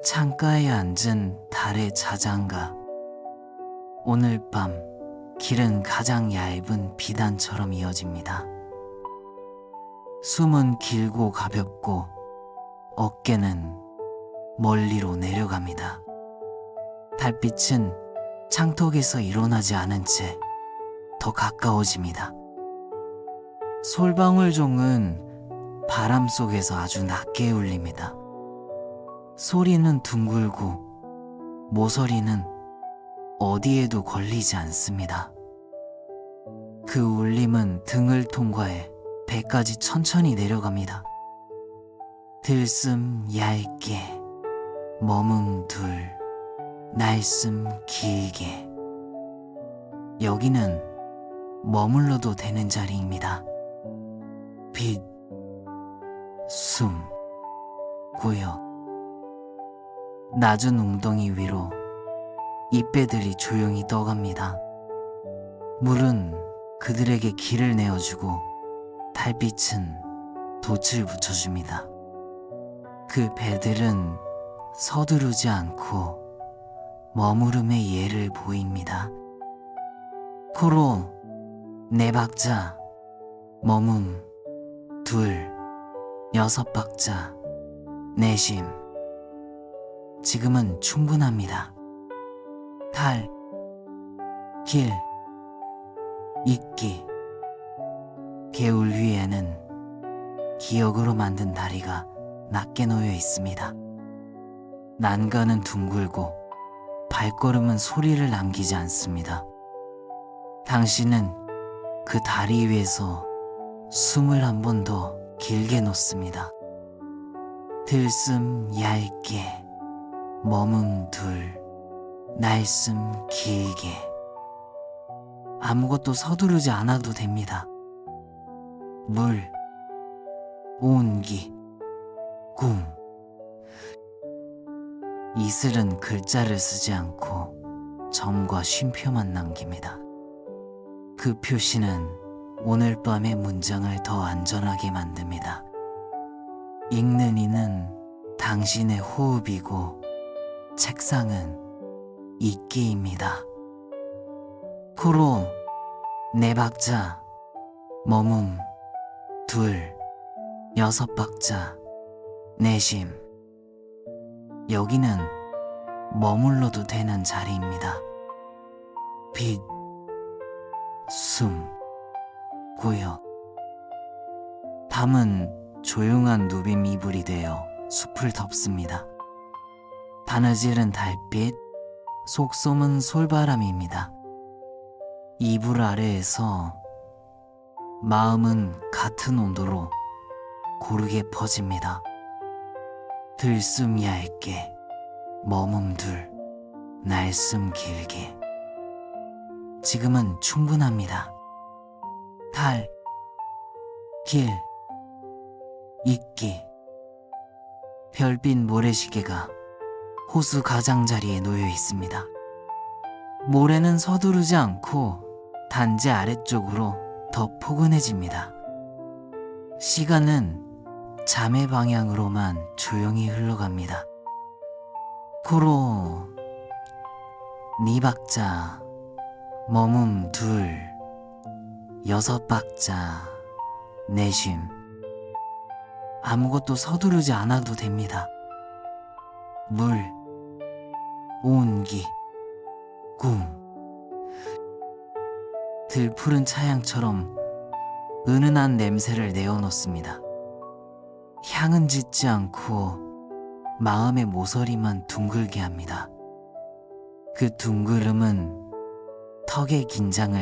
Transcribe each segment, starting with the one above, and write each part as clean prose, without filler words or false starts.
창가에 앉은 달의 자장가. 오늘 밤 길은 가장 얇은 비단처럼 이어집니다. 숨은 길고 가볍고 어깨는 멀리로 내려갑니다. 달빛은 창턱에서 일어나지 않은 채 더 가까워집니다. 솔방울종은 바람 속에서 아주 낮게 울립니다. 소리는 둥글고 모서리는 어디에도 걸리지 않습니다. 그 울림은 등을 통과해 배까지 천천히 내려갑니다. 들숨 얇게, 머문 둘, 날숨 길게. 여기는 머물러도 되는 자리입니다. 빛, 숨, 고요. 낮은 웅덩이 위로 잎배들이 조용히 떠갑니다. 물은 그들에게 길을 내어주고 달빛은 돛을 붙여줍니다. 그 배들은 서두르지 않고 머무름의 예를 보입니다. 코로 네 박자, 머문 둘, 여섯 박자, 내심. 지금은 충분합니다. 달, 길, 있기. 개울 위에는 기억으로 만든 다리가 낮게 놓여 있습니다. 난간은 둥글고 발걸음은 소리를 남기지 않습니다. 당신은 그 다리 위에서 숨을 한 번 더 길게 놓습니다. 들숨 얇게, 머문 둘, 날숨 길게. 아무것도 서두르지 않아도 됩니다. 물, 온기, 꿈. 이슬은 글자를 쓰지 않고 점과 쉼표만 남깁니다. 그 표시는 오늘 밤의 문장을 더 안전하게 만듭니다. 읽는 이는 당신의 호흡이고 책상은 읽기입니다. 코로 네 박자, 머문 둘, 여섯 박자, 내심. 여기는 머물러도 되는 자리입니다. 빛, 숨, 고요. 밤은 조용한 누빔 이불이 되어 숲을 덮습니다. 바느질은 달빛, 속솜은 솔바람입니다. 이불 아래에서 마음은 같은 온도로 고르게 퍼집니다. 들숨 얇게, 머문 둘, 날숨 길게. 지금은 충분합니다. 달, 길, 있기. 별빛 모래시계가 호수 가장자리에 놓여 있습니다. 모래는 서두르지 않고 단지 아래쪽으로 더 포근해집니다. 시간은 잠의 방향으로만 조용히 흘러갑니다. 코로 네 박자, 머문 둘, 여섯 박자, 내심. 아무것도 서두르지 않아도 됩니다. 물, 온기, 꿈. 들푸른 차양처럼 은은한 냄새를 내어놓습니다. 향은 짙지 않고 마음의 모서리만 둥글게 합니다. 그 둥그름은 턱의 긴장을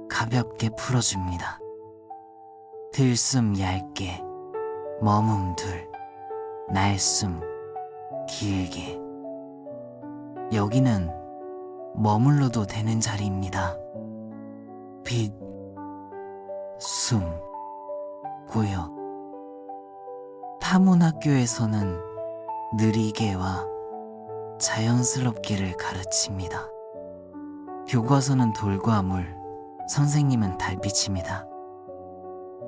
가볍게 풀어줍니다. 들숨 얇게, 머문 둘, 날숨 길게. 여기는 머물러도 되는 자리입니다. 빛, 숨, 고요. 타문학교에서는 느리게와 자연스럽기를 가르칩니다. 교과서는 돌과 물, 선생님은 달빛입니다.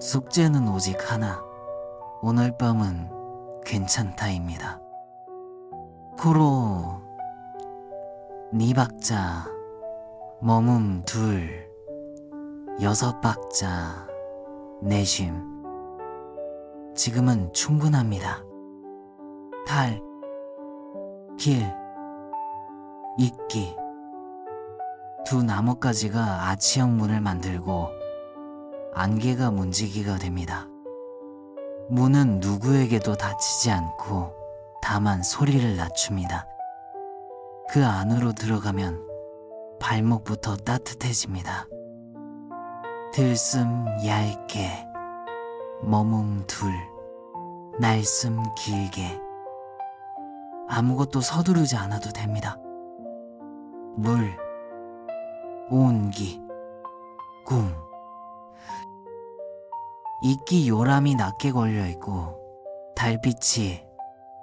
숙제는 오직 하나, 오늘 밤은 괜찮다입니다. 코로 네 박자, 머문 둘, 여섯 박자, 내쉼. 지금은 충분합니다. 달, 길, 이끼. 두 나뭇가지가 아치형 문을 만들고 안개가 문지기가 됩니다. 문은 누구에게도 다치지 않고 다만 소리를 낮춥니다. 그 안으로 들어가면 발목부터 따뜻해집니다. 들숨 얇게, 머문 둘, 날숨 길게. 아무것도 서두르지 않아도 됩니다. 물, 온기, 꿈. 이끼 요람이 낮게 걸려있고 달빛이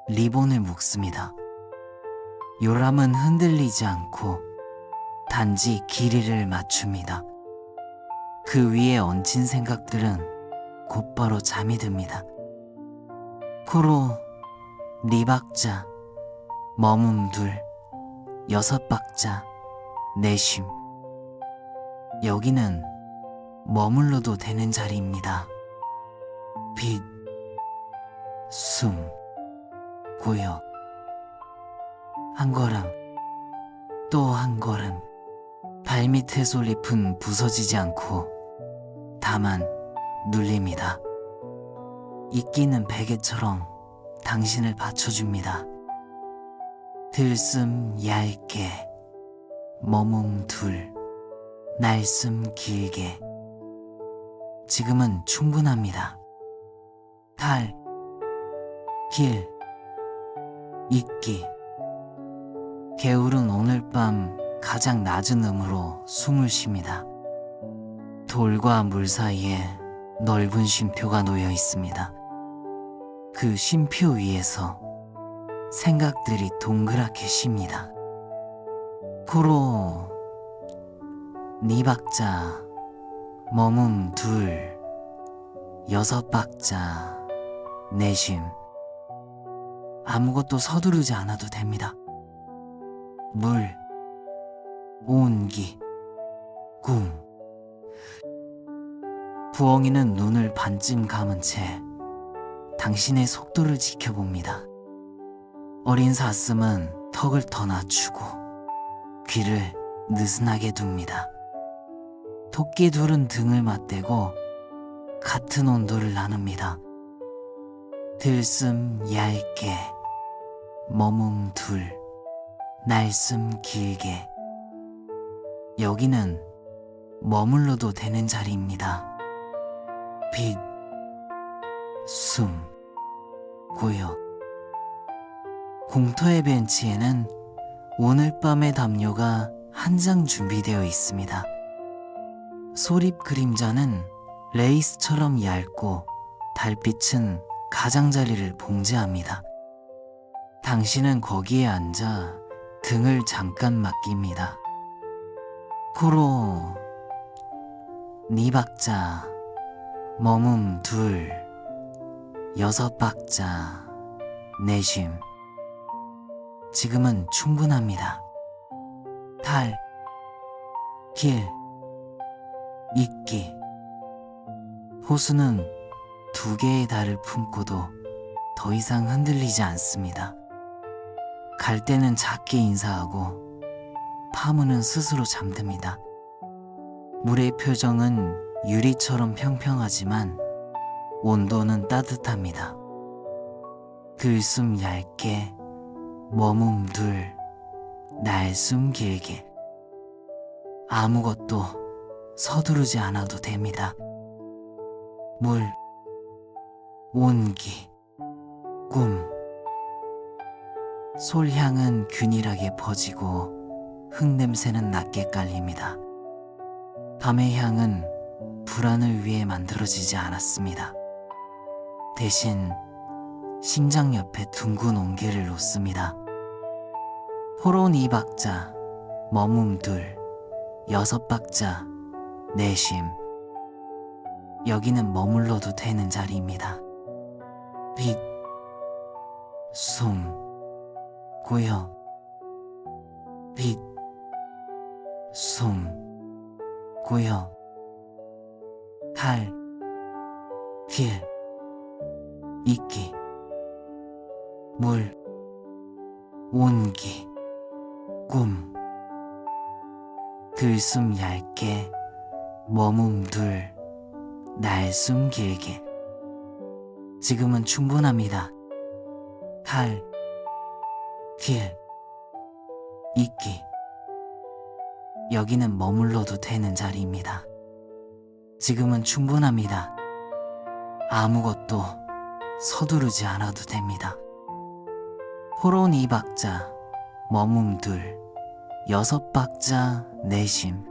리본을 묶습니다. 요람은 흔들리지 않고 단지 길이를 맞춥니다. 그 위에 얹힌 생각들은 곧바로 잠이 듭니다. 코로 네 박자, 머문 둘, 여섯 박자, 내쉼. 여기는 머물러도 되는 자리입니다. 빛, 숨, 고요. 한 걸음, 또 한 걸음. 발밑의 솔잎은 부서지지 않고 다만 눌립니다. 이끼는 베개처럼 당신을 받쳐줍니다. 들숨 얇게, 머문 둘, 날숨 길게. 지금은 충분합니다. 달, 길, 이끼. 개울은 오늘 밤 가장 낮은 음으로 숨을 쉽니다. 돌과 물 사이에 넓은 쉼표가 놓여 있습니다. 그 쉼표 위에서 생각들이 동그랗게 쉽니다. 코로 네 박자, 머문 둘, 여섯 박자, 내쉼. 아무것도 서두르지 않아도 됩니다. 물, 온기, 꿈. 부엉이는 눈을 반쯤 감은 채 당신의 속도를 지켜봅니다. 어린 사슴은 턱을 더 낮추고 귀를 느슨하게 둡니다. 토끼 둘은 등을 맞대고 같은 온도를 나눕니다. 들숨 얇게, 머문 둘, 날숨 길게. 여기는 머물러도 되는 자리입니다. 빛, 숨, 고요. 공터의 벤치에는 오늘 밤의 담요가 한 장 준비되어 있습니다. 소립 그림자는 레이스처럼 얇고 달빛은 가장자리를 봉제합니다. 당신은 거기에 앉아 등을 잠깐 맡깁니다. 코로 네 박자, 머문 둘, 여섯 박자, 내쉼. 지금은 충분합니다. 달, 길, 이끼. 호수는 두 개의 달을 품고도 더 이상 흔들리지 않습니다. 갈 때는 작게 인사하고 파문은 스스로 잠듭니다. 물의 표정은 유리처럼 평평하지만 온도는 따뜻합니다. 들숨 얇게, 머문 둘, 날숨 길게. 아무것도 서두르지 않아도 됩니다. 물, 온기, 꿈. 솔향은 균일하게 퍼지고 흙냄새는 낮게 깔립니다. 밤의 향은 불안을 위해 만들어지지 않았습니다. 대신 심장 옆에 둥근 온기를 놓습니다. 호론 2박자, 머문 둘, 여섯 박자, 내쉼. 여기는 머물러도 되는 자리입니다. 빛, 숨, 고요. 빛, 숨, 고요. 달, 길, 이끼, 물, 온기, 꿈. 들숨 얇게, 머금둘, 날숨 길게. 지금은 충분합니다. 달, 길, 이끼. 여기는 머물러도 되는 자리입니다. 지금은 충분합니다. 아무것도 서두르지 않아도 됩니다. 호론 2박자, 머금둘, 6박자, 내심.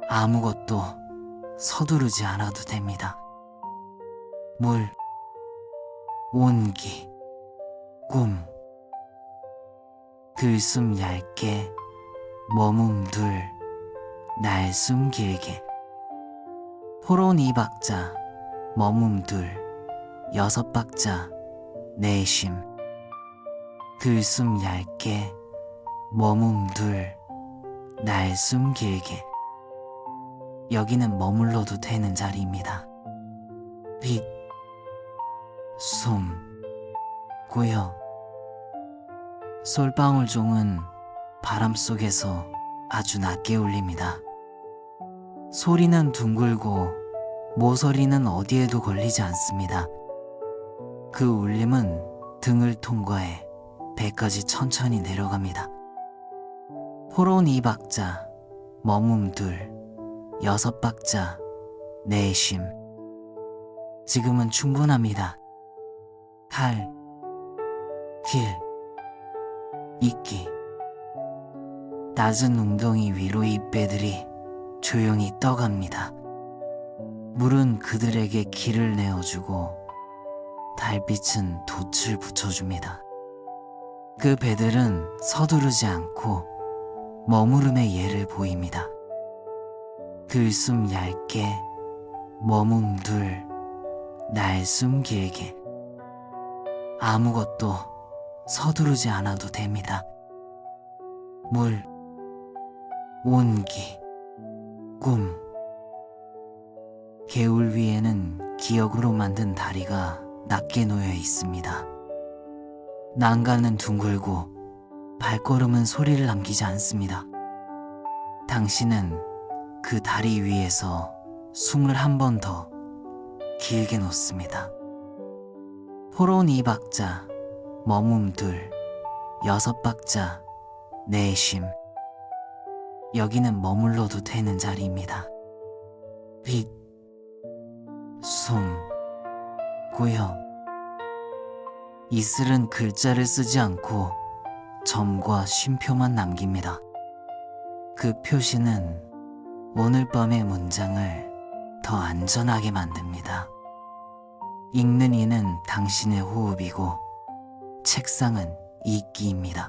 아무것도 서두르지 않아도 됩니다. 물, 온기, 꿈. 들숨 얇게, 머금둘, 날숨 길게. 호론 2박자, 머금둘, 6박자, 내심. 들숨 얇게, 머금둘, 날숨 길게. 여기는 머물러도 되는 자리입니다. 빛, 숨, 고요. 솔방울 종은 바람 속에서 아주 낮게 울립니다. 소리는 둥글고 모서리는 어디에도 걸리지 않습니다. 그 울림은 등을 통과해 배까지 천천히 내려갑니다. 호론 2박자, 머금둘, 6박자, 내심. 지금은 충분합니다. 달, 길, 이끼. 낮은 웅덩이 위로 잎배들이 조용히 떠갑니다. 물은 그들에게 길을 내어주고 달빛은 돛을 붙여줍니다. 그 배들은 서두르지 않고 머무름의 예를 보입니다. 들숨 얇게, 머금둘, 날숨 길게. 아무것도 서두르지 않아도 됩니다. 물, 온기, 꿈. 개울 위에는 기억으로 만든 다리가 낮게 놓여 있습니다. 난간은 둥글고 발걸음은 소리를 남기지 않습니다. 당신은 그 다리 위에서 숨을 한 번 더 길게 놓습니다. 호론 2박자, 머금둘, 6박자, 내심. 여기는 머물러도 되는 자리입니다. 빛, 숨, 고요. 이슬은 글자를 쓰지 않고 점과 쉼표만 남깁니다. 그 표시는 오늘 밤의 문장을 더 안전하게 만듭니다. 읽는 이는 당신의 호흡이고 책상은 이끼입니다.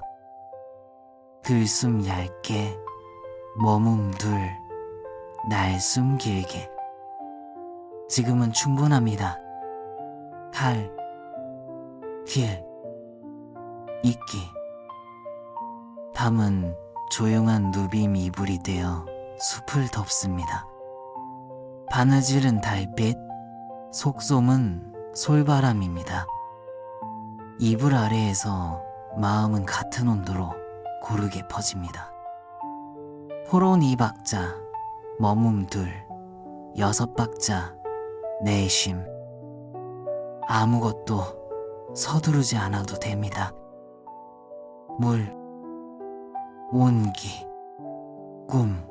들숨 얇게, 머금둘, 날숨 길게. 지금은 충분합니다. 달, 길, 이끼. 밤은 조용한 누빔 이불이 되어 숲을 덮습니다. 바느질은 달빛, 속솜은 솔바람입니다. 이불 아래에서 마음은 같은 온도로 고르게 퍼집니다. 호론 2박자, 머금둘, 6박자, 내심. 아무것도 서두르지 않아도 됩니다. 물, 온기, 꿈.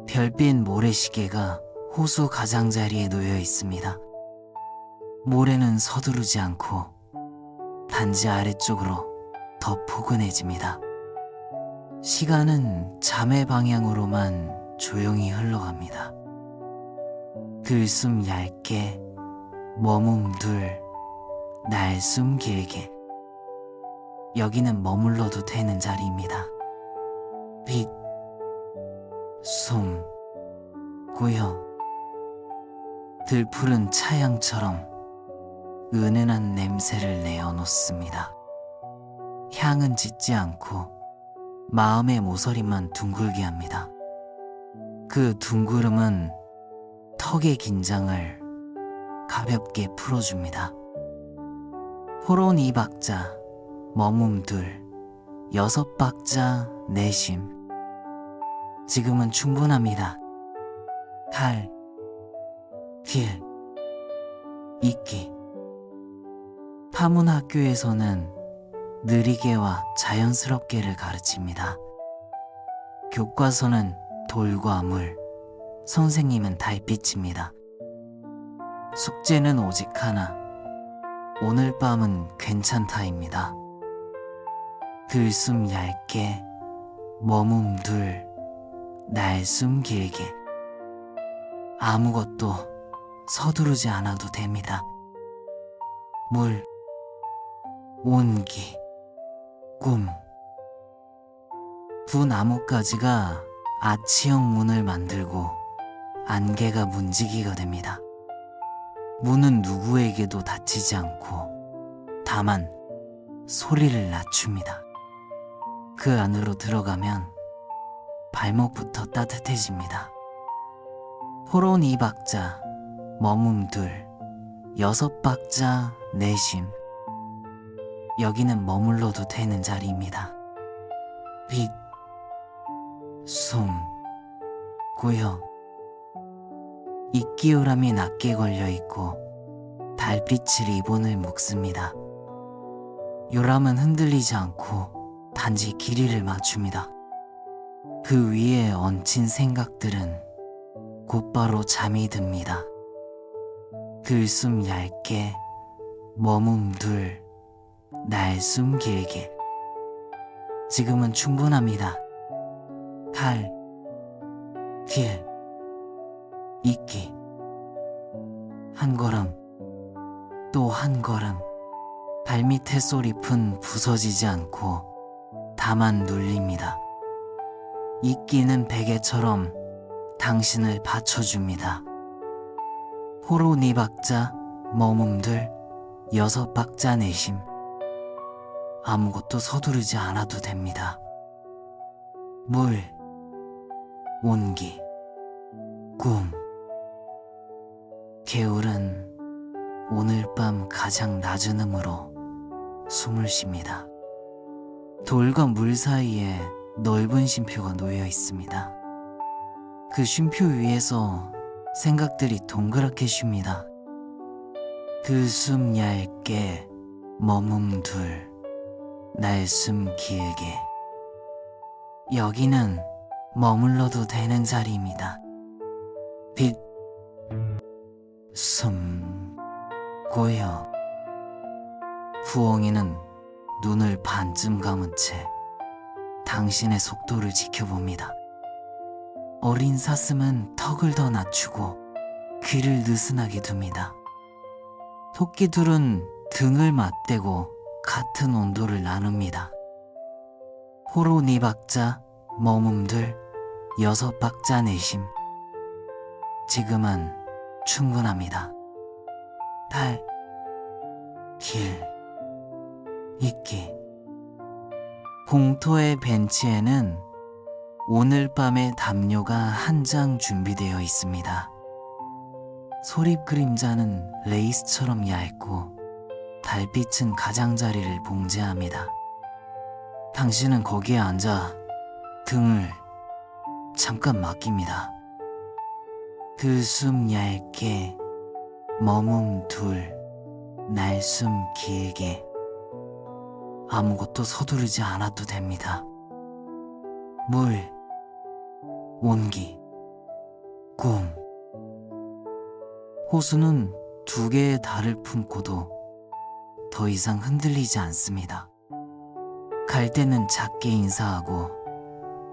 별빛 모래시계가 호수 가장자리에 놓여 있습니다. 모래는 서두르지 않고 단지 아래쪽으로 더 포근해집니다. 시간은 잠의 방향으로만 조용히 흘러갑니다. 들숨 얇게, 머금둘, 날숨 길게. 여기는 머물러도 되는 자리입니다. 빛, 숨, 고요. 들풀은 차양처럼 은은한 냄새를 내어놓습니다. 향은 짙지 않고 마음의 모서리만 둥글게 합니다. 그 둥그름은 턱의 긴장을 가볍게 풀어줍니다. 호론 2박자, 머문 둘, 6박자, 내심. 지금은 충분합니다. 할, 길, 있기. 파문학교에서는 느리게와 자연스럽게를 가르칩니다. 교과서는 돌과 물, 선생님은 달빛입니다. 숙제는 오직 하나, 오늘 밤은 괜찮다입니다. 들숨 얇게, 머문 둘, 날숨 길게. 아무것도 서두르지 않아도 됩니다. 물, 온기, 꿈. 두 나뭇가지가 아치형 문을 만들고 안개가 문지기가 됩니다. 문은 누구에게도 닫히지 않고 다만 소리를 낮춥니다. 그 안으로 들어가면 발목부터 따뜻해집니다. 호론 2박자, 머문 둘, 6박자, 내심. 여기는 머물러도 되는 자리입니다. 빛, 숨, 고요. 입기울함이 낮게 걸려있고 달빛이 리본을 묶습니다. 요람은 흔들리지 않고 단지 길이를 맞춥니다. 그 위에 얹힌 생각들은 곧바로 잠이 듭니다. 들숨 얇게, 머문 둘, 날숨 길게. 지금은 충분합니다. 할, 길, 있기. 한 걸음, 또 한 걸음. 발밑의 솔잎은 부서지지 않고 다만 눌립니다. 있기는 베개처럼 당신을 받쳐줍니다. 호로 2박자, 머문 둘, 6박자 내심. 아무것도 서두르지 않아도 됩니다. 물, 온기, 꿈. 개울은 오늘 밤 가장 낮은 음으로 숨을 쉽니다. 돌과 물 사이에 넓은 쉼표가 놓여 있습니다. 그 쉼표 위에서 생각들이 동그랗게 쉽니다. 들숨 얇게, 머문 둘, 날숨 길게. 여기는 머물러도 되는 자리입니다. 빛, 숨, 고요. 부엉이는 눈을 반쯤 감은 채 당신의 속도를 지켜봅니다. 어린 사슴은 턱을 더 낮추고 귀를 느슨하게 둡니다. 토끼들은 등을 맞대고 같은 온도를 나눕니다. 호로 2박자, 머문 둘, 6박자 내심. 지금은 충분합니다. 달, 길, 있기. 공터의 벤치에는 오늘 밤의 담요가 한 장 준비되어 있습니다. 소립 그림자는 레이스처럼 얇고 달빛은 가장자리를 봉제합니다. 당신은 거기에 앉아 등을 잠깐 맡깁니다. 들숨 얇게, 머문 둘, 날숨 길게. 아무것도 서두르지 않아도 됩니다. 물, 온기, 꿈. 호수는 2개의 달을 품고도 더 이상 흔들리지 않습니다. 갈 때는 작게 인사하고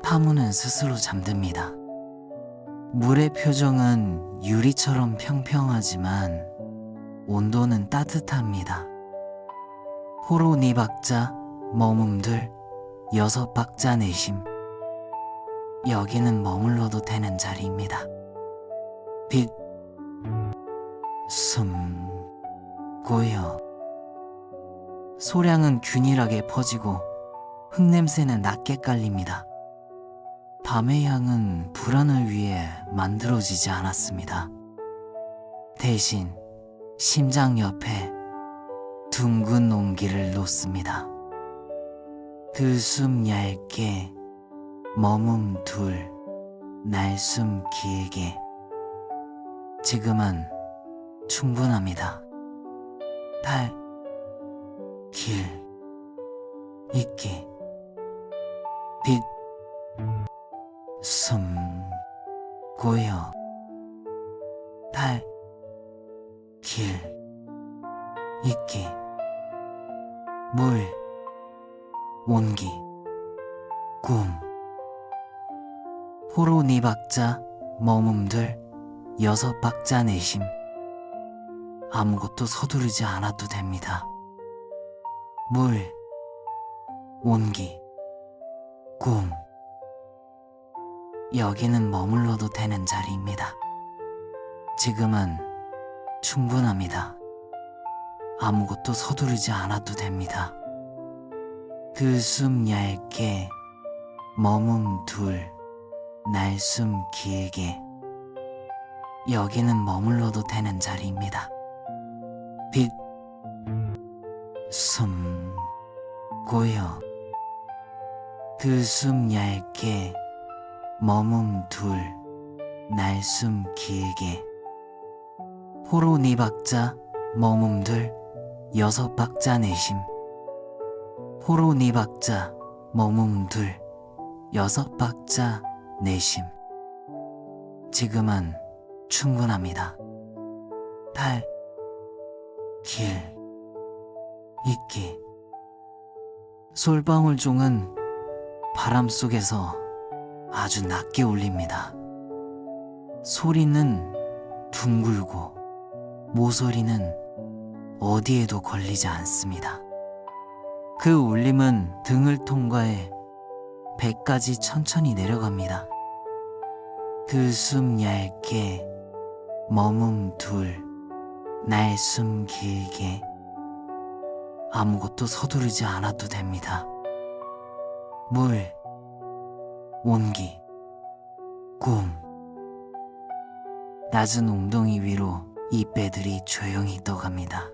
파문은 스스로 잠듭니다. 물의 표정은 유리처럼 평평하지만 온도는 따뜻합니다. 호로 2박자, 머문 둘, 6박자 내심. 여기는 머물러도 되는 자리입니다. 빛, 숨, 고요. 소량은 균일하게 퍼지고 흙냄새는 낮게 깔립니다. 밤의 향은 불안을 위해 만들어지지 않았습니다. 대신 심장 옆에 둥근 온기를 놓습니다. 들숨 얇게, 머문 둘, 날숨 길게. 지금은 충분합니다. 달, 길, 있기. 빛, 숨, 고요. 달, 길, 있기. 물, 온기, 꿈. 호로 네 박자, 머금들, 6박자 내심. 아무것도 서두르지 않아도 됩니다. 물, 온기, 꿈. 여기는 머물러도 되는 자리입니다. 지금은 충분합니다. 아무것도 서두르지 않아도 됩니다. 들숨 얇게, 머문 둘, 날숨 길게. 여기는 머물러도 되는 자리입니다. 빛, 숨, 고요. 들숨 얇게, 머문 둘, 날숨 길게. 호로 네 박자, 머금들, 6박자 내심. 호로 네 박자, 머금들, 6박자 내심. 지금은 충분합니다. 달, 길, 있기. 솔방울종은 바람 속에서 아주 낮게 울립니다. 소리는 둥글고 모서리는 어디에도 걸리지 않습니다. 그 울림은 등을 통과해 배까지 천천히 내려갑니다. 들숨 얇게, 머문 둘, 날숨 길게. 아무것도 서두르지 않아도 됩니다. 물, 온기, 꿈. 낮은 웅덩이 위로 이 배들이 조용히 떠갑니다.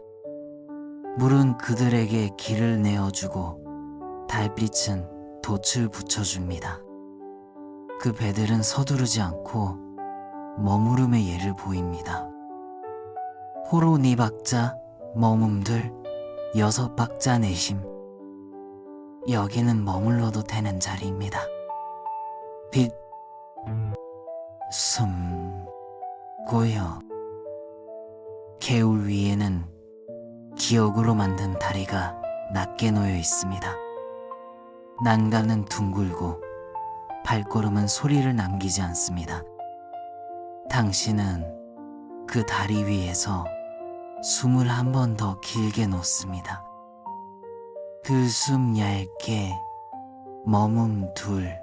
물은 그들에게 길을 내어주고 달빛은 돛을 붙여줍니다. 그 배들은 서두르지 않고 머무름의 예를 보입니다. 호로 네 박자, 머금들, 6박자 내심. 여기는 머물러도 되는 자리입니다. 빛, 숨, 고요. 개울 위에는 기억으로 만든 다리가 낮게 놓여 있습니다. 난간은 둥글고 발걸음은 소리를 남기지 않습니다. 당신은 그 다리 위에서 숨을 한 번 더 길게 놓습니다. 들숨 얇게, 머문 둘,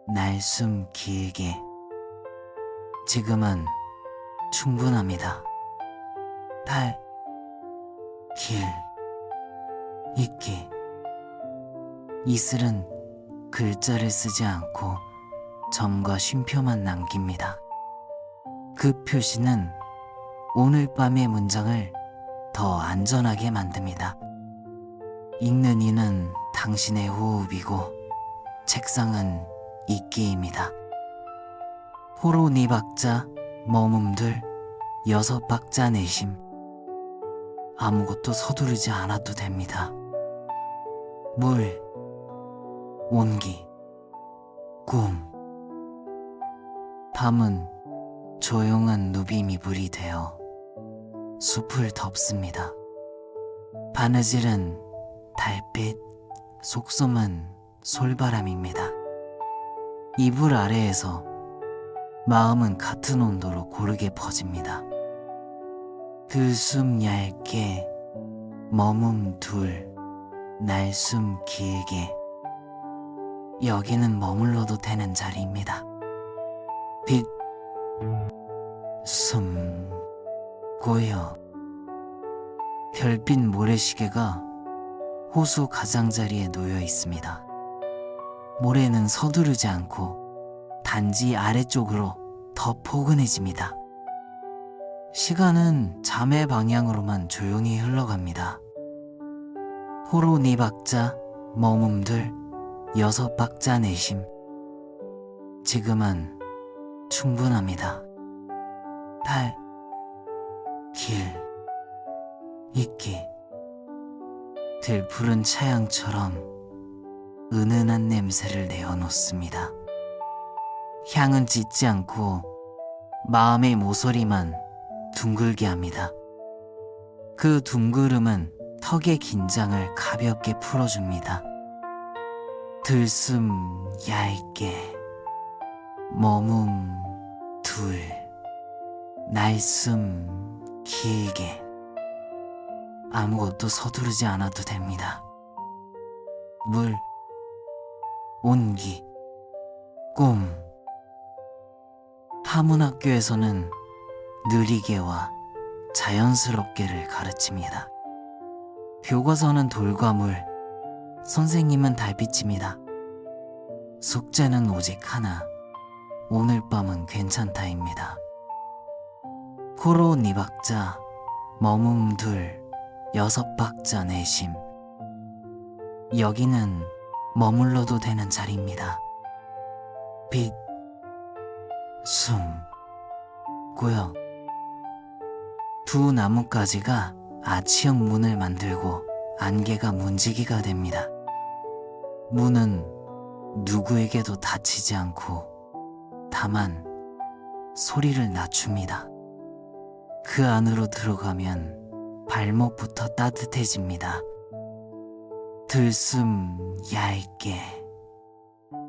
날숨 길게. 지금은 충분합니다. 달, 길, 있기. 이슬은 글자를 쓰지 않고 점과 쉼표만 남깁니다. 그 표시는 오늘 밤의 문장을 더 안전하게 만듭니다. 읽는 이는 당신의 호흡이고 책상은 있기입니다. 호로 네 박자, 머금들, 6박자 내심. 아무것도 서두르지 않아도 됩니다. 물, 온기, 꿈. 밤은 조용한 누비미불이 되어 숲을 덮습니다. 바느질은 달빛, 속솜은 솔바람입니다. 이불 아래에서 마음은 같은 온도로 고르게 퍼집니다. 들숨 얇게, 머문 둘, 날숨 길게. 여기는 머물러도 되는 자리입니다. 빛, 숨, 고요. 별빛 모래시계가 호수 가장자리에 놓여 있습니다. 모래는 서두르지 않고 단지 아래쪽으로 더 포근해집니다. 시간은 잠의 방향으로만 조용히 흘러갑니다. 호로 4박자, 머금들 6박자 내심. 지금은 충분합니다. 달, 길, 있기. 들푸른 차양처럼 은은한 냄새를 내어놓습니다. 향은 짙지 않고 마음의 모서리만 둥글게 합니다. 그 둥그름은 턱의 긴장을 가볍게 풀어줍니다. 들숨 얇게, 머문 둘, 날숨 길게. 아무것도 서두르지 않아도 됩니다. 물, 온기, 꿈. 하문학교에서는 느리게와 자연스럽게를 가르칩니다. 교과서는 돌과 물, 선생님은 달빛입니다. 숙제는 오직 하나, 오늘 밤은 괜찮다입니다. 코로 4박자, 머문 둘, 6박자 내심. 여기는 머물러도 되는 자리입니다. 빛, 숨, 고요. 두 나뭇가지가 아치형 문을 만들고 안개가 문지기가 됩니다. 문은 누구에게도 닫히지 않고 다만 소리를 낮춥니다. 그 안으로 들어가면 발목부터 따뜻해집니다. 들숨 얇게,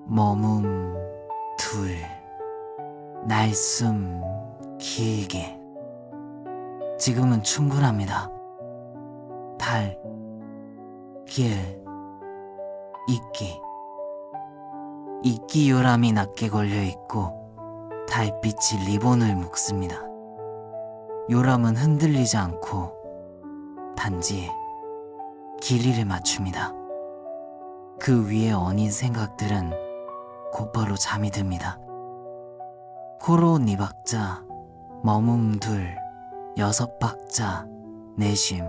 머문 둘, 날숨 길게. 지금은 충분합니다. 달, 길, 있기. 있기 요람이 낮게 걸려있고 달빛이 리본을 묶습니다. 요람은 흔들리지 않고 단지 길이를 맞춥니다. 그 위에 얹인 생각들은 곧바로 잠이 듭니다. 코로 4박자, 머문 둘, 6박자 내심.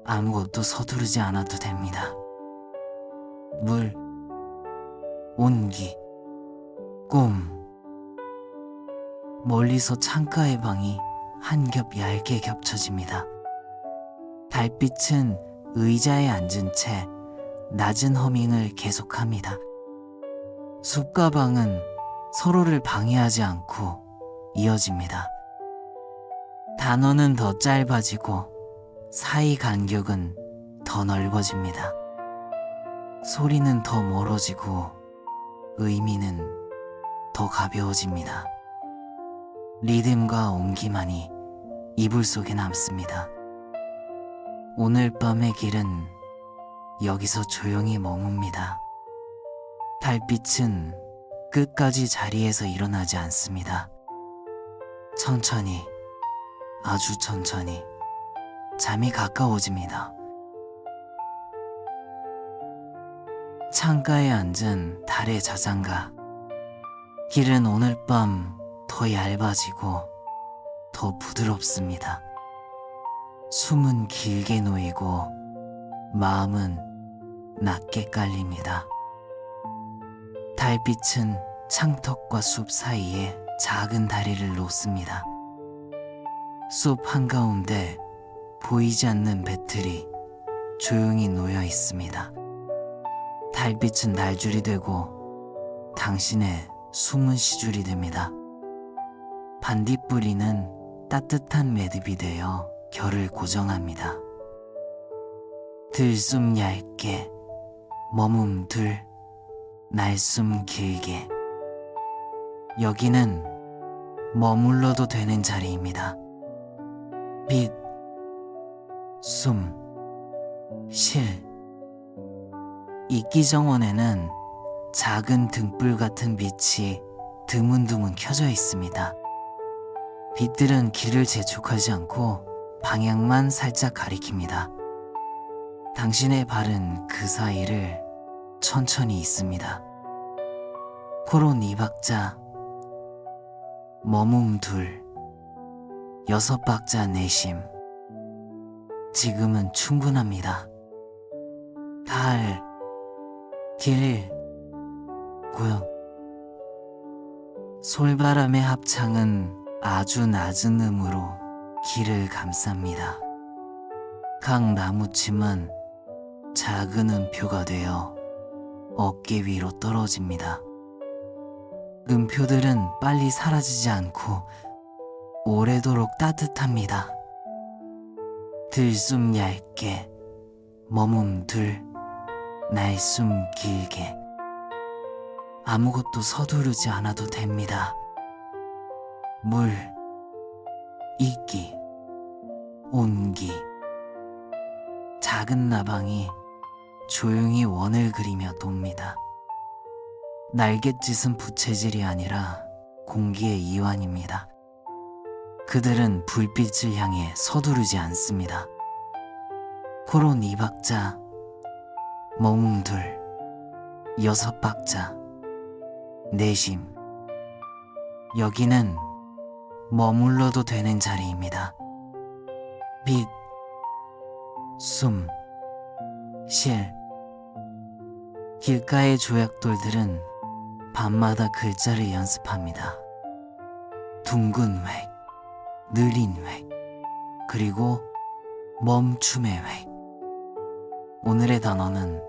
아무것도 서두르지 않아도 됩니다. 물, 온기, 꿈. 멀리서 창가의 방이 한 겹 얇게 겹쳐집니다. 달빛은 의자에 앉은 채 낮은 허밍을 계속합니다. 숲과 방은 서로를 방해하지 않고 이어집니다. 단어는 더 짧아지고 사이 간격은 더 넓어집니다. 소리는 더 멀어지고 의미는 더 가벼워집니다. 리듬과 온기만이 이불 속에 남습니다. 오늘 밤의 길은 여기서 조용히 머뭅니다. 달빛은 끝까지 자리에서 일어나지 않습니다. 천천히, 아주 천천히 잠이 가까워집니다. 창가에 앉은 달의 자장가. 길은 오늘 밤 더 얇아지고 더 부드럽습니다. 숨은 길게 놓이고 마음은 낮게 깔립니다. 달빛은 창턱과 숲 사이에 작은 다리를 놓습니다. 숲 한가운데 보이지 않는 배틀이 조용히 놓여 있습니다. 달빛은 날줄이 되고 당신의 숨은 시줄이 됩니다. 반딧불이는 따뜻한 매듭이 되어 결을 고정합니다. 들숨 얇게, 머문 둘, 날숨 길게. 여기는 머물러도 되는 자리입니다. 빛, 숨, 실. 이끼정원에는 작은 등불 같은 빛이 드문드문 켜져 있습니다. 빛들은 길을 재촉하지 않고 방향만 살짝 가리킵니다. 당신의 발은 그 사이를 천천히 있습니다. 코로 2박자, 머문 둘, 6박자 내심. 지금은 충분합니다. 달, 길, 고요. 솔바람의 합창은 아주 낮은 음으로 길을 감쌉니다. 각 나무침은 작은 음표가 되어 어깨 위로 떨어집니다. 음표들은 빨리 사라지지 않고 오래도록 따뜻합니다. 들숨 얇게, 머문 둘, 날숨 길게. 아무것도 서두르지 않아도 됩니다. 물, 이끼, 온기. 작은 나방이 조용히 원을 그리며 돕니다. 날갯짓은 부채질이 아니라 공기의 이완입니다. 그들은 불빛을 향해 서두르지 않습니다. 코로 2박자, 머문 둘, 6박자, 내심. 여기는 머물러도 되는 자리입니다. 빛, 숨, 실. 길가의 조약돌들은 밤마다 글자를 연습합니다. 둥근 획, 느린 획, 그리고 멈춤의 획. 오늘의 단어는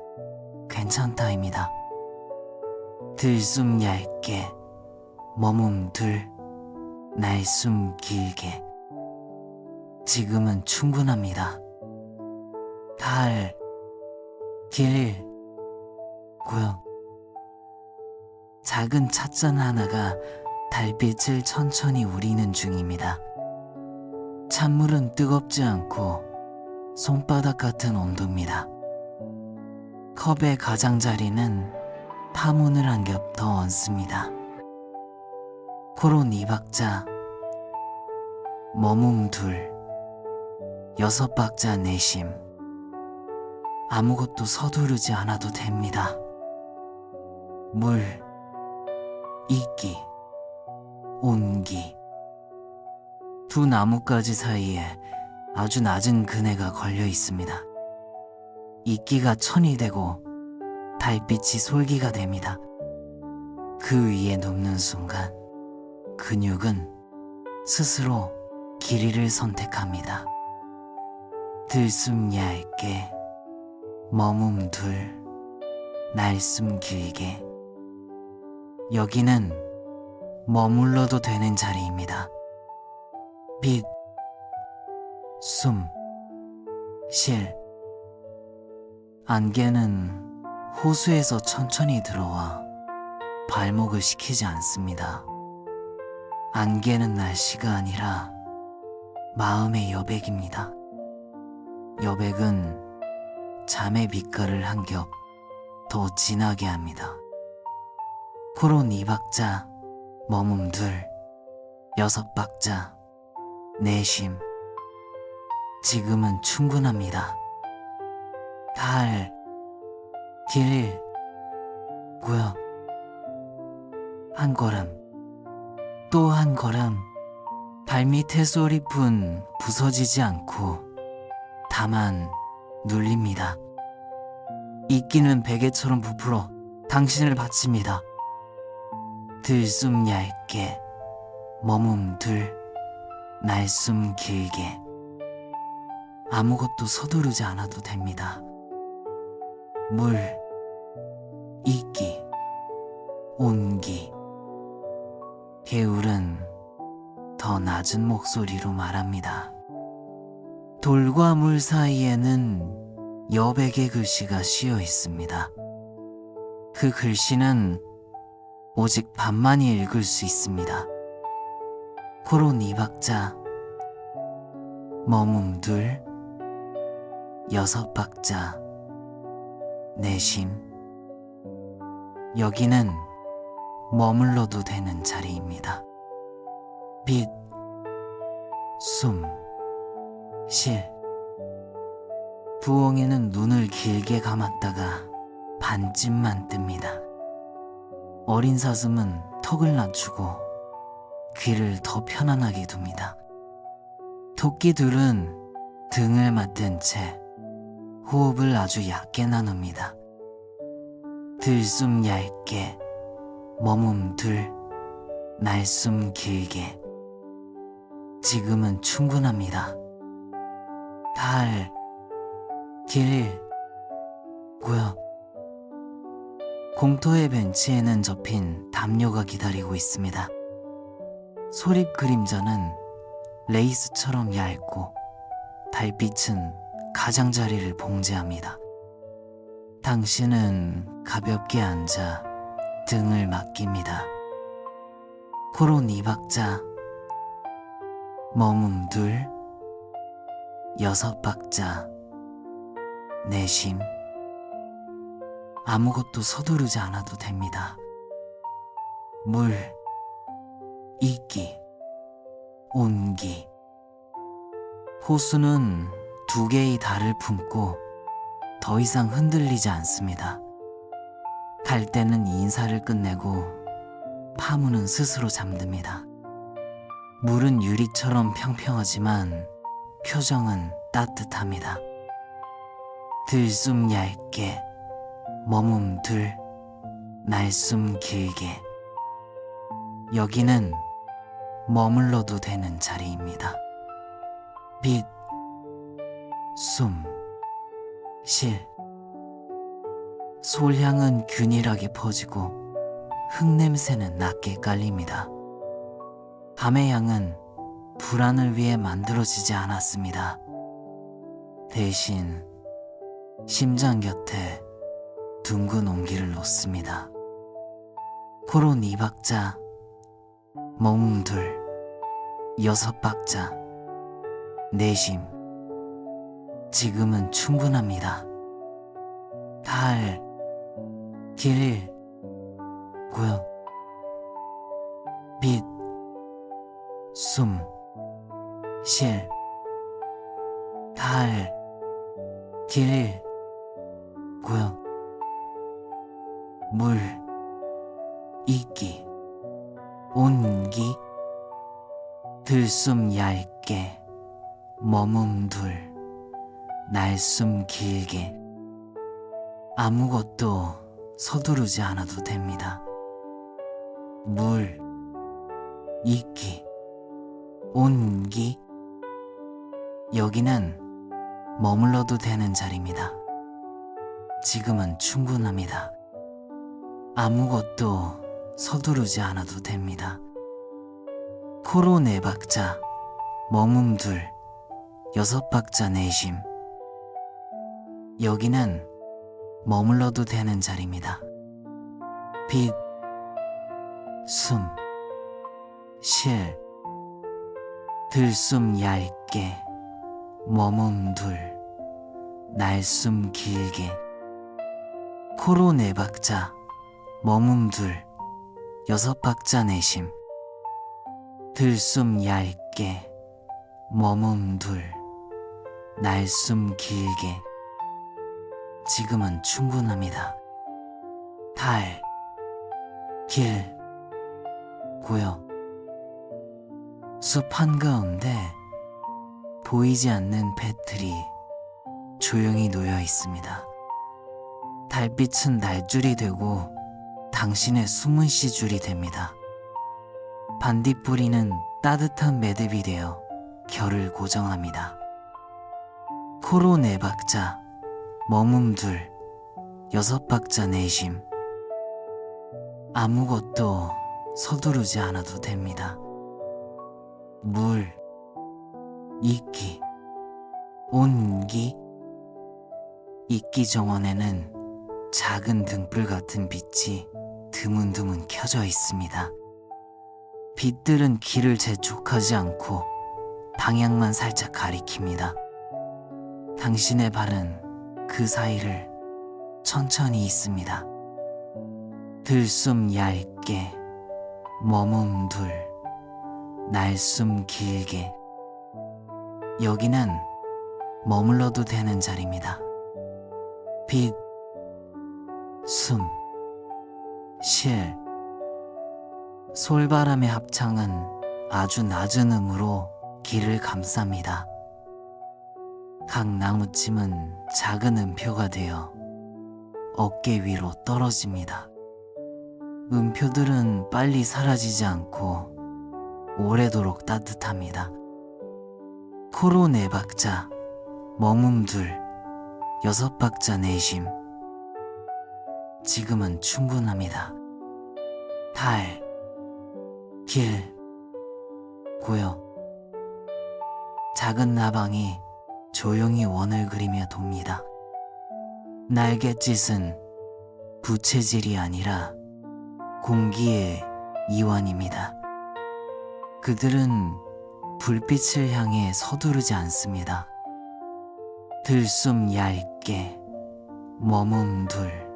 괜찮다입니다. 들숨 얇게, 머문 둘, 날숨 길게. 지금은 충분합니다. 달, 길, 고요. 작은 찻잔 하나가 달빛을 천천히 우리는 중입니다. 찬물은 뜨겁지 않고 손바닥 같은 온도입니다. 컵의 가장자리는 파문을 한 겹 더 얹습니다. 코로 2박자, 머문 둘, 6박자 내심. 아무것도 서두르지 않아도 됩니다. 물, 이끼, 온기. 두 나뭇가지 사이에 아주 낮은 그네가 걸려 있습니다. 이끼가 천이 되고 달빛이 솔기가 됩니다. 그 위에 눕는 순간 근육은 스스로 길이를 선택합니다. 들숨 얇게, 머문 둘, 날숨 길게. 여기는 머물러도 되는 자리입니다. 빛, 숨, 실. 안개는 호수에서 천천히 들어와 발목을 식히지 않습니다. 안개는 날씨가 아니라 마음의 여백입니다. 여백은 잠의 빛깔을 한 겹 더 진하게 합니다. 코로 2박자, 머문 둘, 6박자, 내심. 지금은 충분합니다. 달, 길, 고요. 한 걸음, 또 한 걸음. 발밑의 쏘리뿐 부서지지 않고 다만 눌립니다. 이끼는 베개처럼 부풀어 당신을 받칩니다. 들숨 얇게, 머문 둘, 날숨 길게. 아무것도 서두르지 않아도 됩니다. 물, 이끼, 온기. 개울은 더 낮은 목소리로 말합니다. 돌과 물 사이에는 여백의 글씨가 씌어 있습니다. 그 글씨는 오직 밤만이 읽을 수 있습니다. 코로 2박자, 머문 둘, 6박자, 내심. 여기는 머물러도 되는 자리입니다. 빛, 숨, 실. 부엉이는 눈을 길게 감았다가 반쯤만 뜹니다. 어린 사슴은 턱을 낮추고 귀를 더 편안하게 둡니다. 토끼 둘은 등을 맞댄 채 호흡을 아주 얕게 나눕니다. 들숨 얇게, 머문 둘, 날숨 길게. 지금은 충분합니다. 달, 길, 고요. 공터의 벤치에는 접힌 담요가 기다리고 있습니다. 소립 그림자는 레이스처럼 얇고 달빛은 가장자리를 봉제합니다. 당신은 가볍게 앉아 등을 맡깁니다. 코로 4박자, 머문 둘, 6박자, 내심. 아무것도 서두르지 않아도 됩니다. 물, 이기, 온기. 호수는 2개의 달을 품고 더 이상 흔들리지 않습니다. 갈 때는 인사를 끝내고 파문은 스스로 잠듭니다. 물은 유리처럼 평평하지만 표정은 따뜻합니다. 들숨 얇게, 머문 둘, 날숨 길게. 여기는 머물러도 되는 자리입니다. 빛, 숨, 실. 솔향은 균일하게 퍼지고 흙냄새는 낮게 깔립니다. 밤의 향은 불안을 위해 만들어지지 않았습니다. 대신 심장 곁에 둥근 온기를 놓습니다. 코로 4박자, 머문 둘, 6박자, 내심. 지금은 충분합니다. 달, 길, 고요. 빛, 숨, 실. 달, 길, 고요. 물, 이기, 온기. 들숨 얇게, 머문 둘, 날숨 길게. 아무것도 서두르지 않아도 됩니다. 물, 이기, 온기. 여기는 머물러도 되는 자리입니다. 지금은 충분합니다. 아무것도 서두르지 않아도 됩니다. 코로 4박자, 머문 둘, 6박자 내심. 여기는 머물러도 되는 자리입니다. 빛, 숨, 실. 들숨 얇게, 머문 둘, 날숨 길게. 코로 4박자, 머문 둘, 6박자 내심. 들숨 얇게, 머문 둘, 날숨 길게. 지금은 충분합니다. 달, 길, 고요. 숲 한가운데 보이지 않는 배틀이 조용히 놓여 있습니다. 달빛은 날줄이 되고 당신의 숨은 시줄이 됩니다. 반딧불이는 따뜻한 매듭이 되어 결을 고정합니다. 코로 4박자, 머문 둘, 6박자 내심. 아무것도 서두르지 않아도 됩니다. 물, 이기, 온기. 이기 정원에는 작은 등불 같은 빛이 드문드문 켜져 있습니다. 빛들은 길을 재촉하지 않고 방향만 살짝 가리킵니다. 당신의 발은 그 사이를 천천히 있습니다. 들숨 얇게, 머문 둘, 날숨 길게. 여기는 머물러도 되는 자리입니다. 빛, 숨, 실. 솔바람의 합창은 아주 낮은 음으로 길을 감쌉니다. 각 나무찜은 작은 음표가 되어 어깨 위로 떨어집니다. 음표들은 빨리 사라지지 않고 오래도록 따뜻합니다. 코로 4박자, 머문 둘, 6박자 내심. 지금은 충분합니다. 달, 길, 고요. 작은 나방이 조용히 원을 그리며 돕니다. 날갯짓은 부채질이 아니라 공기의 이완입니다. 그들은 불빛을 향해 서두르지 않습니다. 들숨 얇게, 머문 둘,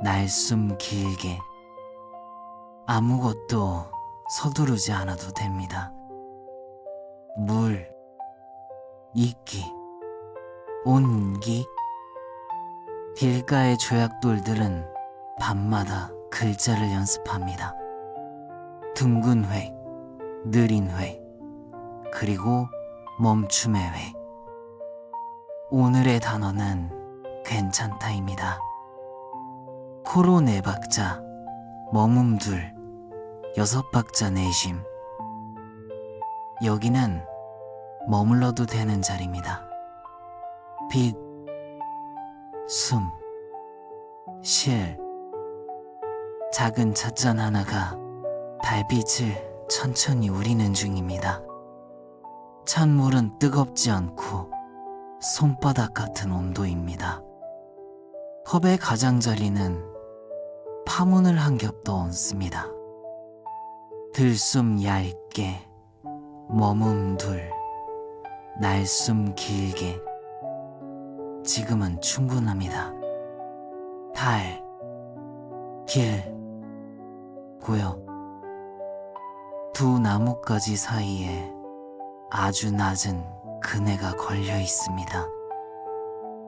날숨 길게. 아무것도 서두르지 않아도 됩니다. 물, 이끼, 온기. 길가의 조약돌들은 밤마다 글자를 연습합니다. 둥근 획, 느린 획, 그리고 멈춤의 획. 오늘의 단어는 괜찮다입니다. 코로 4박자, 머문 둘, 6박자 내심. 여기는 머물러도 되는 자리입니다. 빛, 숨, 실. 작은 찻잔 하나가 달빛을 천천히 우리는 중입니다. 찬물은 뜨겁지 않고 손바닥 같은 온도입니다. 컵의 가장자리는 파문을 한 겹 더 얹습니다. 들숨 얇게, 머문 둘, 날숨 길게. 지금은 충분합니다. 달, 길, 고요. 두 나뭇가지 사이에 아주 낮은 그네가 걸려 있습니다.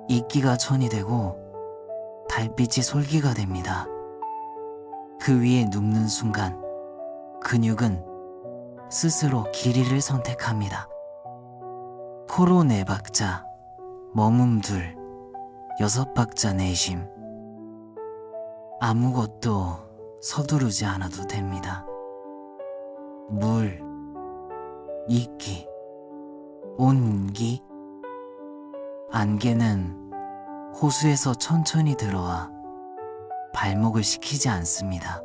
이끼가 천이 되고 달빛이 솔기가 됩니다. 그 위에 눕는 순간 근육은 스스로 길이를 선택합니다. 코로 4박자, 머문 둘, 6박자 내심. 아무것도 서두르지 않아도 됩니다. 물, 이끼, 온기. 안개는 호수에서 천천히 들어와 발목을 식히지 않습니다.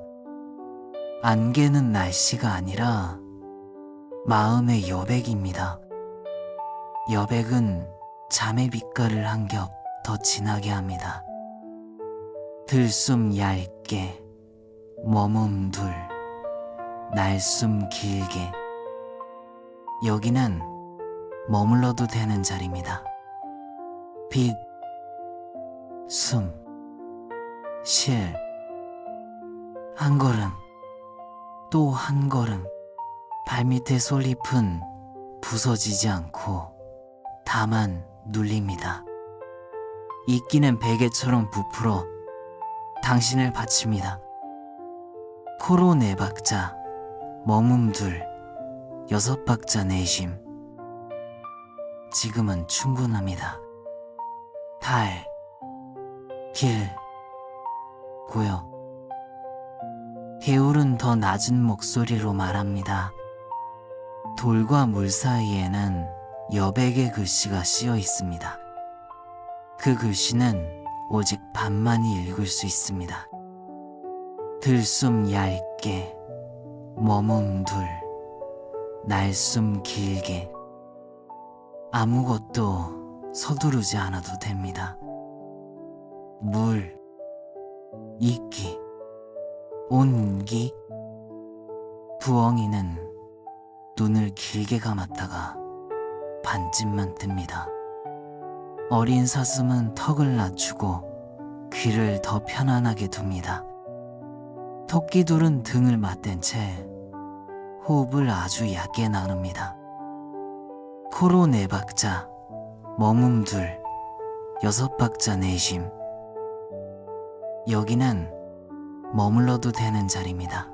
안개는 날씨가 아니라 마음의 여백입니다. 여백은 잠의 빛깔을 한 겹 더 진하게 합니다. 들숨 얇게, 머문 둘, 날숨 길게. 여기는 머물러도 되는 자리입니다. 빛, 숨, 실. 한 걸음, 또 한 걸음. 발밑의 솔잎은 부서지지 않고 다만 눌립니다. 이끼는 베개처럼 부풀어 당신을 받칩니다. 코로 4박자, 머문 둘, 6박자 내심. 지금은 충분합니다. 달, 길, 고요. 개울은 더 낮은 목소리로 말합니다. 돌과 물 사이에는 여백의 글씨가 씌어 있습니다. 그 글씨는 오직 밤만이 읽을 수 있습니다. 들숨 얇게, 머문 둘, 날숨 길게. 아무것도 서두르지 않아도 됩니다. 물, 이끼, 온기. 부엉이는 눈을 길게 감았다가 반쯤만 뜹니다. 어린 사슴은 턱을 낮추고 귀를 더 편안하게 둡니다. 토끼들은 등을 맞댄 채 호흡을 아주 얕게 나눕니다. 코로 4박자, 머문 둘, 6박자 내심. 여기는 머물러도 되는 자리입니다.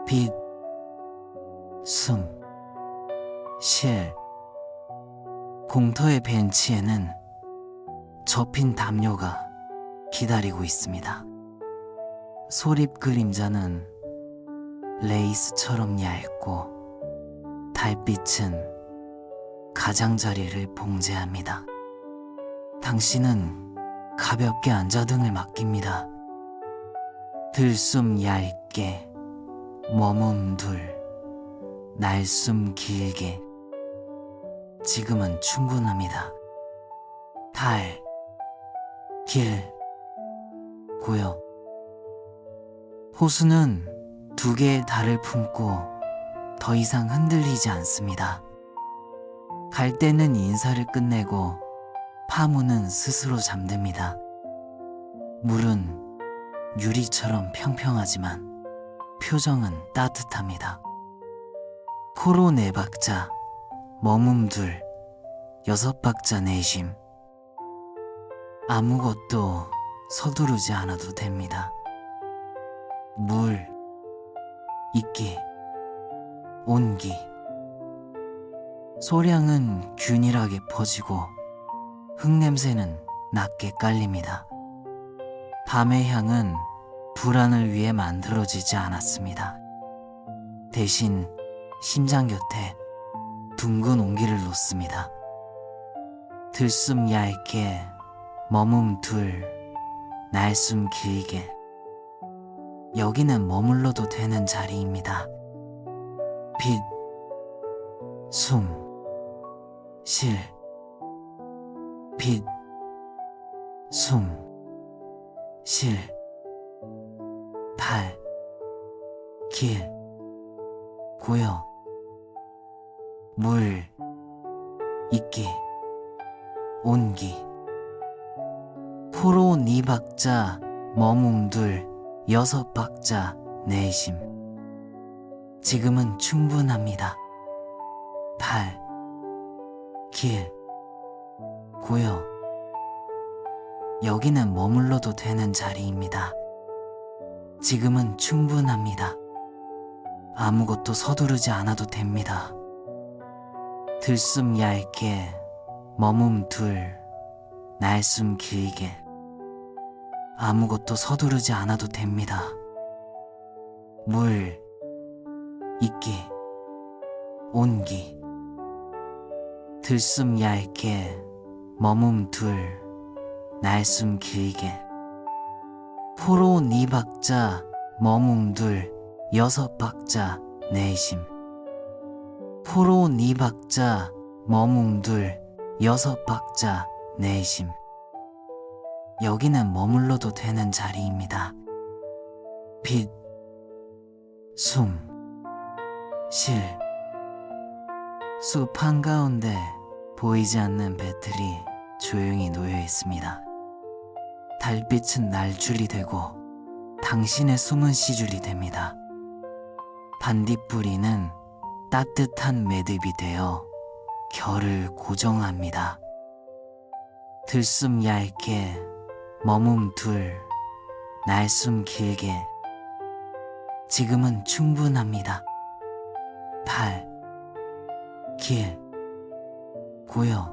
빛, 숨, 실. 공터의 벤치에는 접힌 담요가 기다리고 있습니다. 소립 그림자는 레이스처럼 얇고 달빛은 가장자리를 봉제합니다. 당신은 가볍게 앉아 등을 맡깁니다. 들숨 얇게, 머문 둘, 날숨 길게. 지금은 충분합니다. 달, 길, 고요. 호수는 두 개의 달을 품고 더 이상 흔들리지 않습니다. 갈 때는 인사를 끝내고 파문은 스스로 잠듭니다. 물은 유리처럼 평평하지만 표정은 따뜻합니다. 코로 4박자, 머문 둘, 6박자 내쉼. 아무것도 서두르지 않아도 됩니다. 물, 이끼, 온기. 소량은 균일하게 퍼지고 흙냄새는 낮게 깔립니다. 밤의 향은 불안을 위해 만들어지지 않았습니다. 대신 심장 곁에 둥근 온기를 놓습니다. 들숨 얇게, 머문 둘, 날숨 길게. 여기는 머물러도 되는 자리입니다. 빛, 숨, 실. 빛, 숨, 실. 달, 길, 고요. 물, 이끼, 온기. 코로 4박자, 머문 둘, 6박자 내심. 지금은 충분합니다. 달, 길, 고요. 여기는 머물러도 되는 자리입니다. 지금은 충분합니다. 아무것도 서두르지 않아도 됩니다. 들숨 얇게, 머문 둘, 날숨 길게. 아무것도 서두르지 않아도 됩니다. 물, 이끼, 온기. 들숨 얇게, 머문 둘, 날숨 길게. 코로 4박자, 머문 둘, 6박자 내심. 코로 4박자, 머문 둘, 6박자 내심. 여기는 머물러도 되는 자리입니다. 빛, 숨, 실. 숲 한가운데 보이지 않는 배틀이 조용히 놓여 있습니다. 달빛은 날줄이 되고 당신의 숨은 시줄이 됩니다. 반딧불이는 따뜻한 매듭이 되어 결을 고정합니다. 들숨 얇게, 머문 둘, 날숨 길게. 지금은 충분합니다. 달, 길, 고요.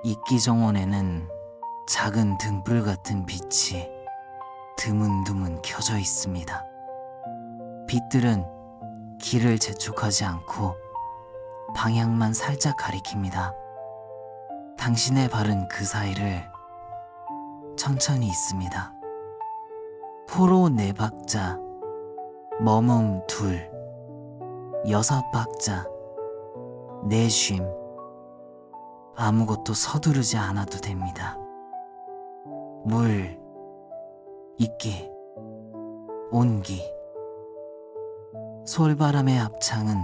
이끼 정원에는 작은 등불 같은 빛이 드문드문 켜져 있습니다. 빛들은 길을 재촉하지 않고 방향만 살짝 가리킵니다. 당신의 발은 그 사이를 천천히 있습니다. 코로 4박자, 머문 둘, 6박자 내쉼. 아무것도 서두르지 않아도 됩니다. 물, 이끼, 온기. 솔바람의 합창은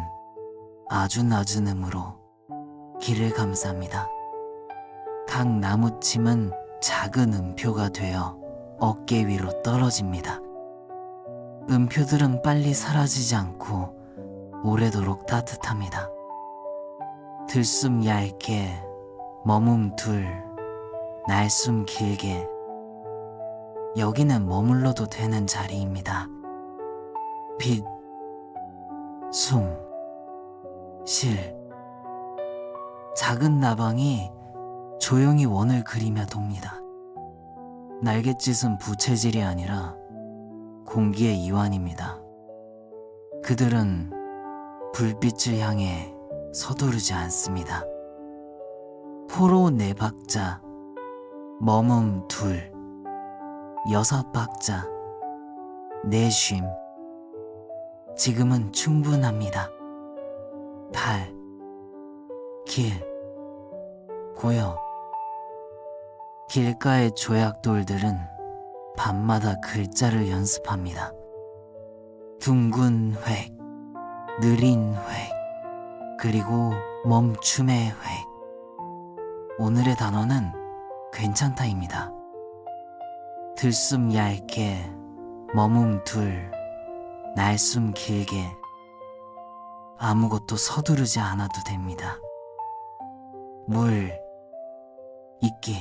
아주 낮은 음으로 길을 감쌉니다. 각 나무침은 작은 음표가 되어 어깨 위로 떨어집니다. 음표들은 빨리 사라지지 않고 오래도록 따뜻합니다. 들숨 얇게, 머문 둘, 날숨 길게. 여기는 머물러도 되는 자리입니다. 빛, 숨, 실. 작은 나방이 조용히 원을 그리며 돕니다. 날갯짓은 부채질이 아니라 공기의 이완입니다. 그들은 불빛을 향해 서두르지 않습니다. 포로 4박자, 머문 2, 6박자, 내쉼. 지금은 충분합니다. 발, 길, 고요. 길가의 조약돌들은 밤마다 글자를 연습합니다. 둥근 획, 느린 획, 그리고 멈춤의 획. 오늘의 단어는 괜찮다입니다. 들숨 얇게, 머문 2, 날숨 길게. 아무것도 서두르지 않아도 됩니다. 물, 있기,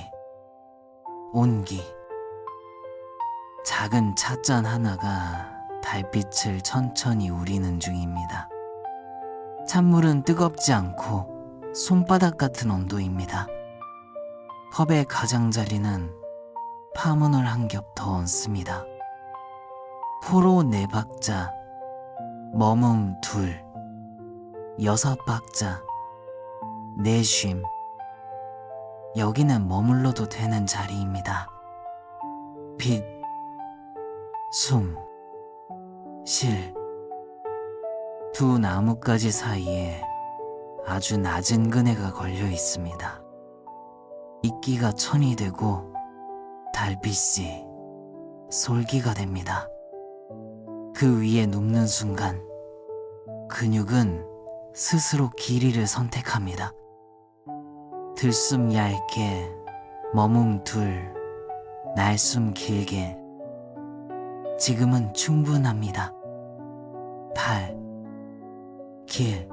온기. 작은 찻잔 하나가 달빛을 천천히 우리는 중입니다. 찬물은 뜨겁지 않고 손바닥 같은 온도입니다. 컵의 가장자리는 파문을 한 겹 더 얹습니다. 포로 4박자, 머문 2, 6박자, 내쉼. 여기는 머물러도 되는 자리입니다. 빛, 숨, 실. 두 나뭇가지 사이에 아주 낮은 그네가 걸려 있습니다. 이끼가 천이 되고 달빛이 솔기가 됩니다. 그 위에 눕는 순간 근육은 스스로 길이를 선택합니다. 들숨 얇게, 머문 2, 날숨 길게. 지금은 충분합니다. 발, 길,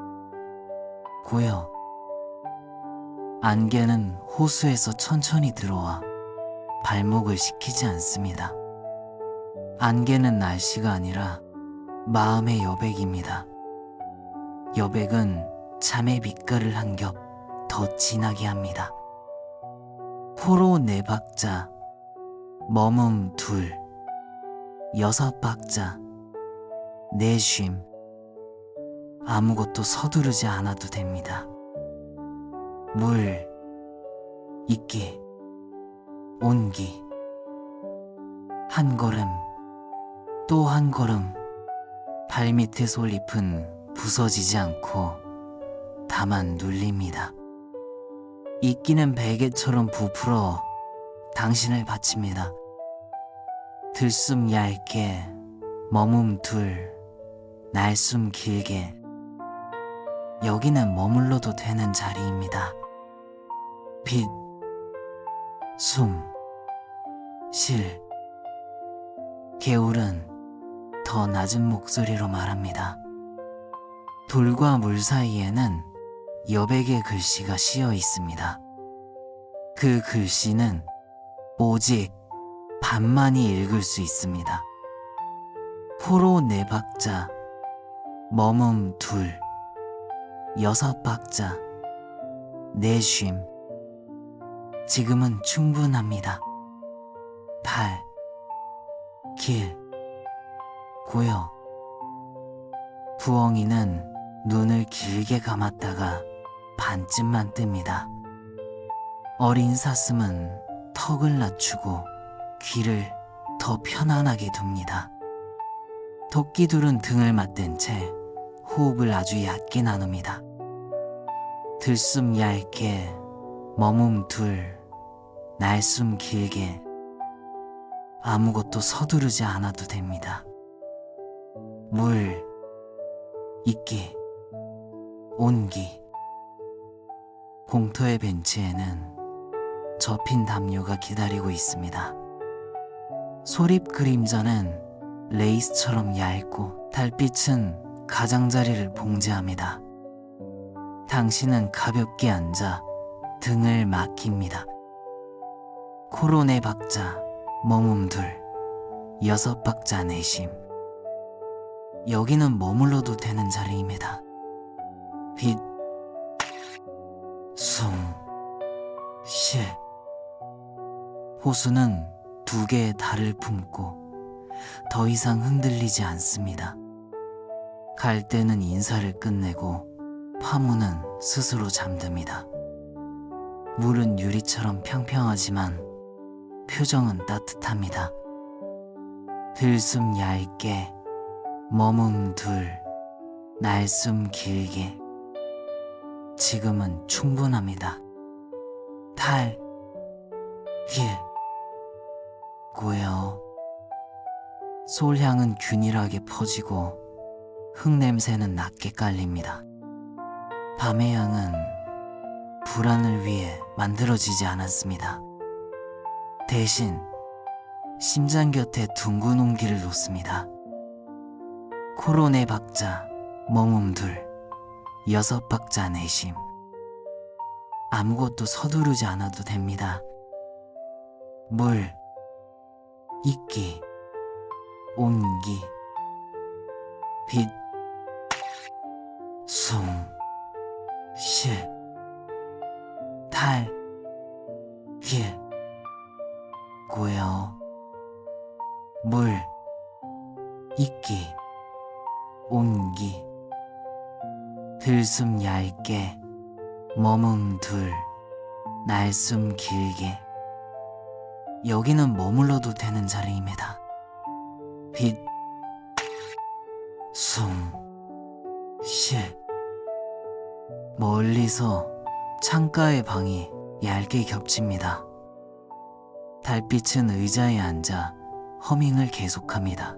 고요. 안개는 호수에서 천천히 들어와 발목을 식히지 않습니다. 안개는 날씨가 아니라 마음의 여백입니다. 여백은 잠의 빛깔을 한 겹 더 진하게 합니다. 포로 4박자, 머문 2, 6박자, 내쉼. 아무것도 서두르지 않아도 됩니다. 물, 있기, 온기. 한 걸음, 또 한 걸음. 발밑의 솔잎은 부서지지 않고 다만 눌립니다. 이끼는 베개처럼 부풀어 당신을 바칩니다. 들숨 얇게, 머문 2, 날숨 길게. 여기는 머물러도 되는 자리입니다. 빛, 숨, 실. 개울은 더 낮은 목소리로 말합니다. 돌과 물 사이에는 여백의 글씨가 씌어 있습니다. 그 글씨는 오직 밤만이 읽을 수 있습니다. 포로 4박자, 머문 2, 6박자, 내쉼. 지금은 충분합니다. 발, 길, 고요. 부엉이는 눈을 길게 감았다가 반쯤만 뜹니다. 어린 사슴은 턱을 낮추고 귀를 더 편안하게 둡니다. 토끼둘은 등을 맞댄 채 호흡을 아주 얕게 나눕니다. 들숨 얇게, 머문 2, 날숨 길게. 아무것도 서두르지 않아도 됩니다. 물, 있기, 온기. 공터의 벤치에는 접힌 담요가 기다리고 있습니다. 소립 그림자는 레이스처럼 얇고 달빛은 가장자리를 봉제합니다. 당신은 가볍게 앉아 등을 막힙니다. 코로 4박자, 머문 2, 6박자 내심. 여기는 머물러도 되는 자리입니다. 빛, 숨, 쉴. 호수는 2개의 달을 품고 더 이상 흔들리지 않습니다. 갈 때는 인사를 끝내고 파문은 스스로 잠듭니다. 물은 유리처럼 평평하지만 표정은 따뜻합니다. 들숨 얇게, 머문 둘, 날숨 길게. 지금은 충분합니다. 달, 길, 고요. 솔향은 균일하게 퍼지고 흙냄새는 낮게 깔립니다. 밤의 향은 불안을 위해 만들어지지 않았습니다. 대신 심장 곁에 둥근 온기를 놓습니다. 코로 4박자, 머문 둘, 6박자 내심. 아무것도 서두르지 않아도 됩니다. 물, 있기, 온기, 빛, 숨, 쉴, 달, 길, 고요. 물, 있기, 온기. 들숨 얇게, 머문 둘, 날숨 길게. 여기는 머물러도 되는 자리입니다. 빛, 숨, 쉴. 멀리서 창가의 방이 얇게 겹칩니다. 달빛은 의자에 앉아 허밍을 계속합니다.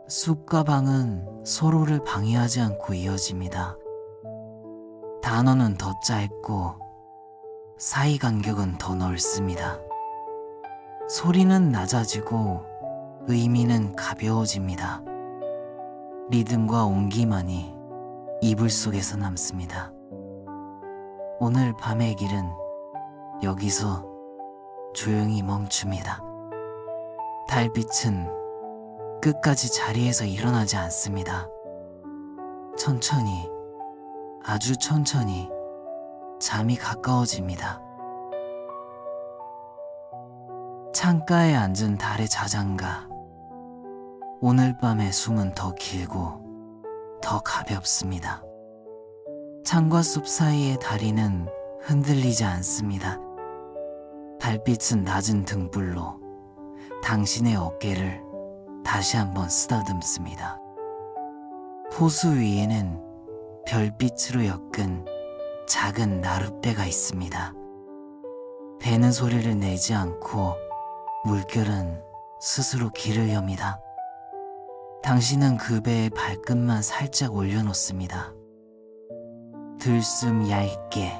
숲과 방은 서로를 방해하지 않고 이어집니다. 단어는 더 짧고 사이 간격은 더 넓습니다. 소리는 낮아지고 의미는 가벼워집니다. 리듬과 온기만이 이불 속에서 남습니다. 오늘 밤의 길은 여기서 조용히 멈춥니다. 달빛은 끝까지 자리에서 일어나지 않습니다. 천천히, 아주 천천히 잠이 가까워집니다. 창가에 앉은 달의 자장가. 오늘 밤의 숨은 더 길고 더 가볍습니다. 창과 숲 사이의 다리는 흔들리지 않습니다. 달빛은 낮은 등불로 당신의 어깨를 다시 한번 쓰다듬습니다. 호수 위에는 별빛으로 엮은 작은 나룻배가 있습니다. 배는 소리를 내지 않고 물결은 스스로 길을 엽니다. 당신은 그 배의 발끝만 살짝 올려놓습니다. 들숨 얇게,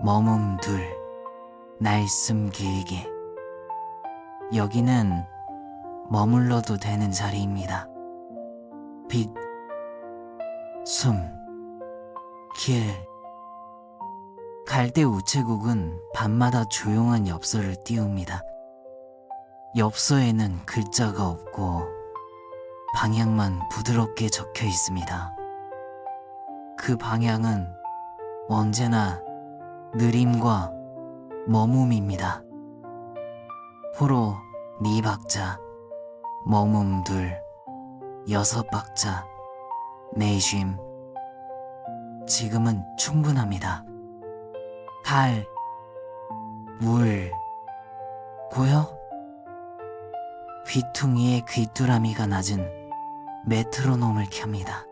머문 둘, 날숨 길게. 여기는 머물러도 되는 자리입니다. 빛, 숨, 길. 갈대 우체국은 밤마다 조용한 엽서를 띄웁니다. 엽서에는 글자가 없고 방향만 부드럽게 적혀 있습니다. 그 방향은 언제나 느림과 머뭅입니다. 포로 4박자, 머뭅 둘, 6박자, 내쉼. 지금은 충분합니다. 달, 물, 고요? 귀퉁이에 귀뚜라미가 낮은 메트로놈을 켭니다.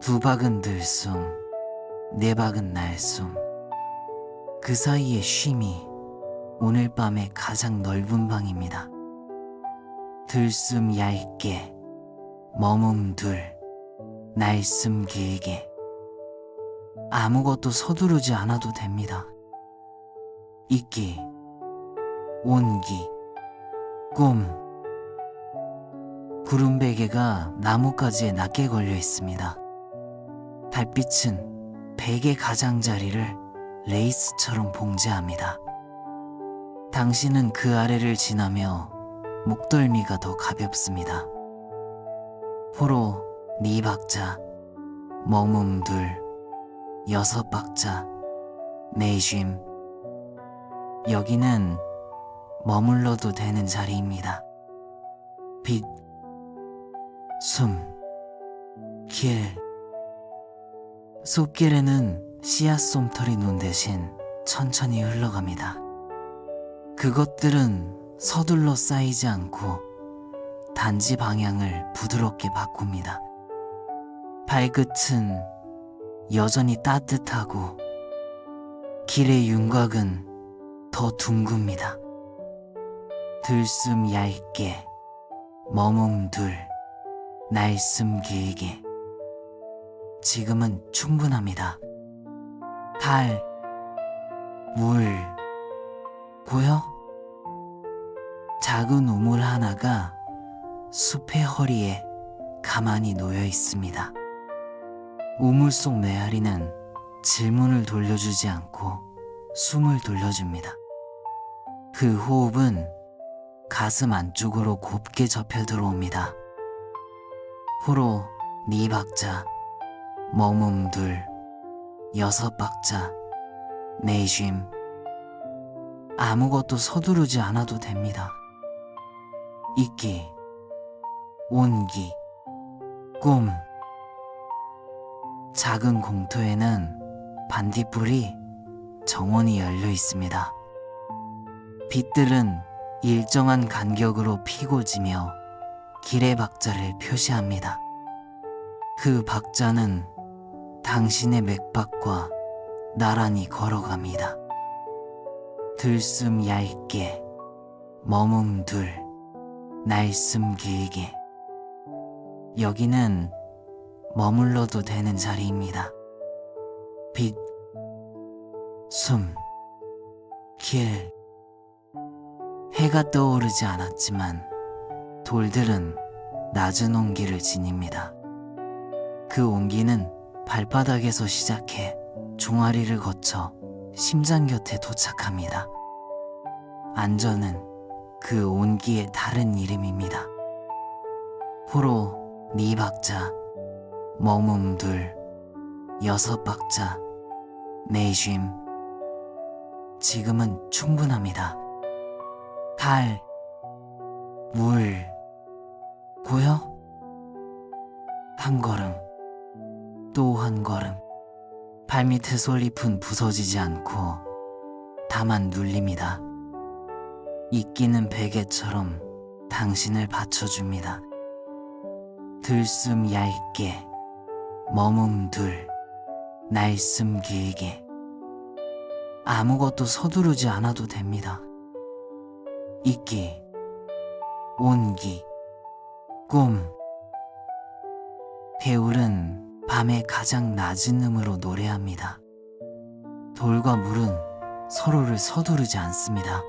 2박은 들숨, 4박은 날숨. 그 사이의 쉼이 오늘 밤의 가장 넓은 방입니다. 들숨 얇게, 머뭅 둘, 날숨 길게. 아무것도 서두르지 않아도 됩니다. 있기, 온기, 꿈. 구름베개가 나뭇가지에 낮게 걸려 있습니다. 달빛은 베개 가장자리를 레이스처럼 봉제합니다. 당신은 그 아래를 지나며 목덜미가 더 가볍습니다. 포로 4박자, 머문 둘, 6박자, 내쉼. 여기는 머물러도 되는 자리입니다. 빛, 숨, 길. 숲길에는 씨앗 솜털이 눈 대신 천천히 흘러갑니다. 그것들은 서둘러 쌓이지 않고 단지 방향을 부드럽게 바꿉니다. 발끝은 여전히 따뜻하고 길의 윤곽은 더 둥굽니다. 들숨 얇게, 머문 둘, 날숨 길게. 지금은 충분합니다. 달, 물, 보여? 작은 우물 하나가 숲의 허리에 가만히 놓여 있습니다. 우물 속 메아리는 질문을 돌려주지 않고 숨을 돌려줍니다. 그 호흡은 가슴 안쪽으로 곱게 접혀 들어옵니다. 포로 4박자, 머문 둘, 6박자, 내쉼. 아무것도 서두르지 않아도 됩니다. 있기, 온기, 꿈. 작은 공터에는 반딧불이 정원이 열려 있습니다. 빛들은 일정한 간격으로 피고 지며 길의 박자를 표시합니다. 그 박자는 당신의 맥박과 나란히 걸어갑니다. 들숨 얇게, 머문 둘, 날숨 길게. 여기는 머물러도 되는 자리입니다. 빛, 숨, 길. 해가 떠오르지 않았지만 돌들은 낮은 온기를 지닙니다. 그 온기는 발바닥에서 시작해 종아리를 거쳐 심장 곁에 도착합니다. 안전은 그 온기의 다른 이름입니다. 포로 4박자, 머문 둘, 6박자, 내쉼. 지금은 충분합니다. 달, 물, 보여? 한 걸음, 또 한 걸음. 발밑의 솔잎은 부서지지 않고 다만 눌립니다. 이끼는 베개처럼 당신을 받쳐줍니다. 들숨 얇게, 머문 둘, 날숨 길게. 아무것도 서두르지 않아도 됩니다. 있기, 온기, 꿈. 배울은 밤의 가장 낮은 음으로 노래합니다. 돌과 물은 서로를 서두르지 않습니다.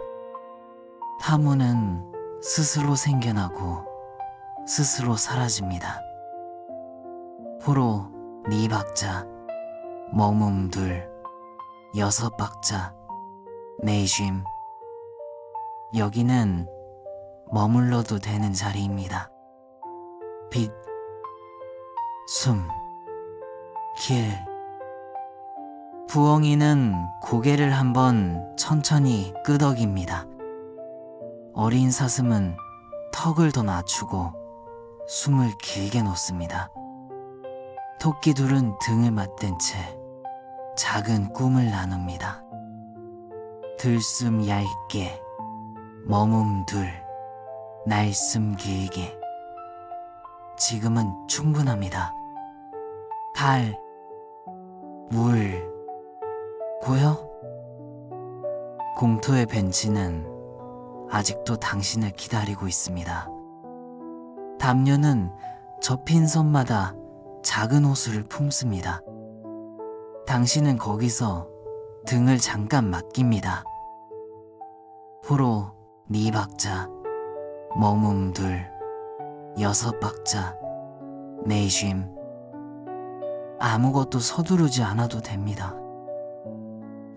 탐우는 스스로 생겨나고 스스로 사라집니다. 포로 4박자, 머문 둘, 6박자, 내쉼. 여기는 머물러도 되는 자리입니다. 빛, 숨, 길. 부엉이는 고개를 한번 천천히 끄덕입니다. 어린 사슴은 턱을 더 낮추고 숨을 길게 놓습니다. 토끼 둘은 등을 맞댄 채 작은 꿈을 나눕니다. 들숨 얇게, 머문 둘, 날숨 길게. 지금은 충분합니다. 달, 물, 보여? 공터의 벤치는 아직도 당신을 기다리고 있습니다. 담요는 접힌 손마다 작은 호수를 품습니다. 당신은 거기서 등을 잠깐 맡깁니다. 포로 4박자, 머문 둘, 6박자, 내쉼. 아무것도 서두르지 않아도 됩니다.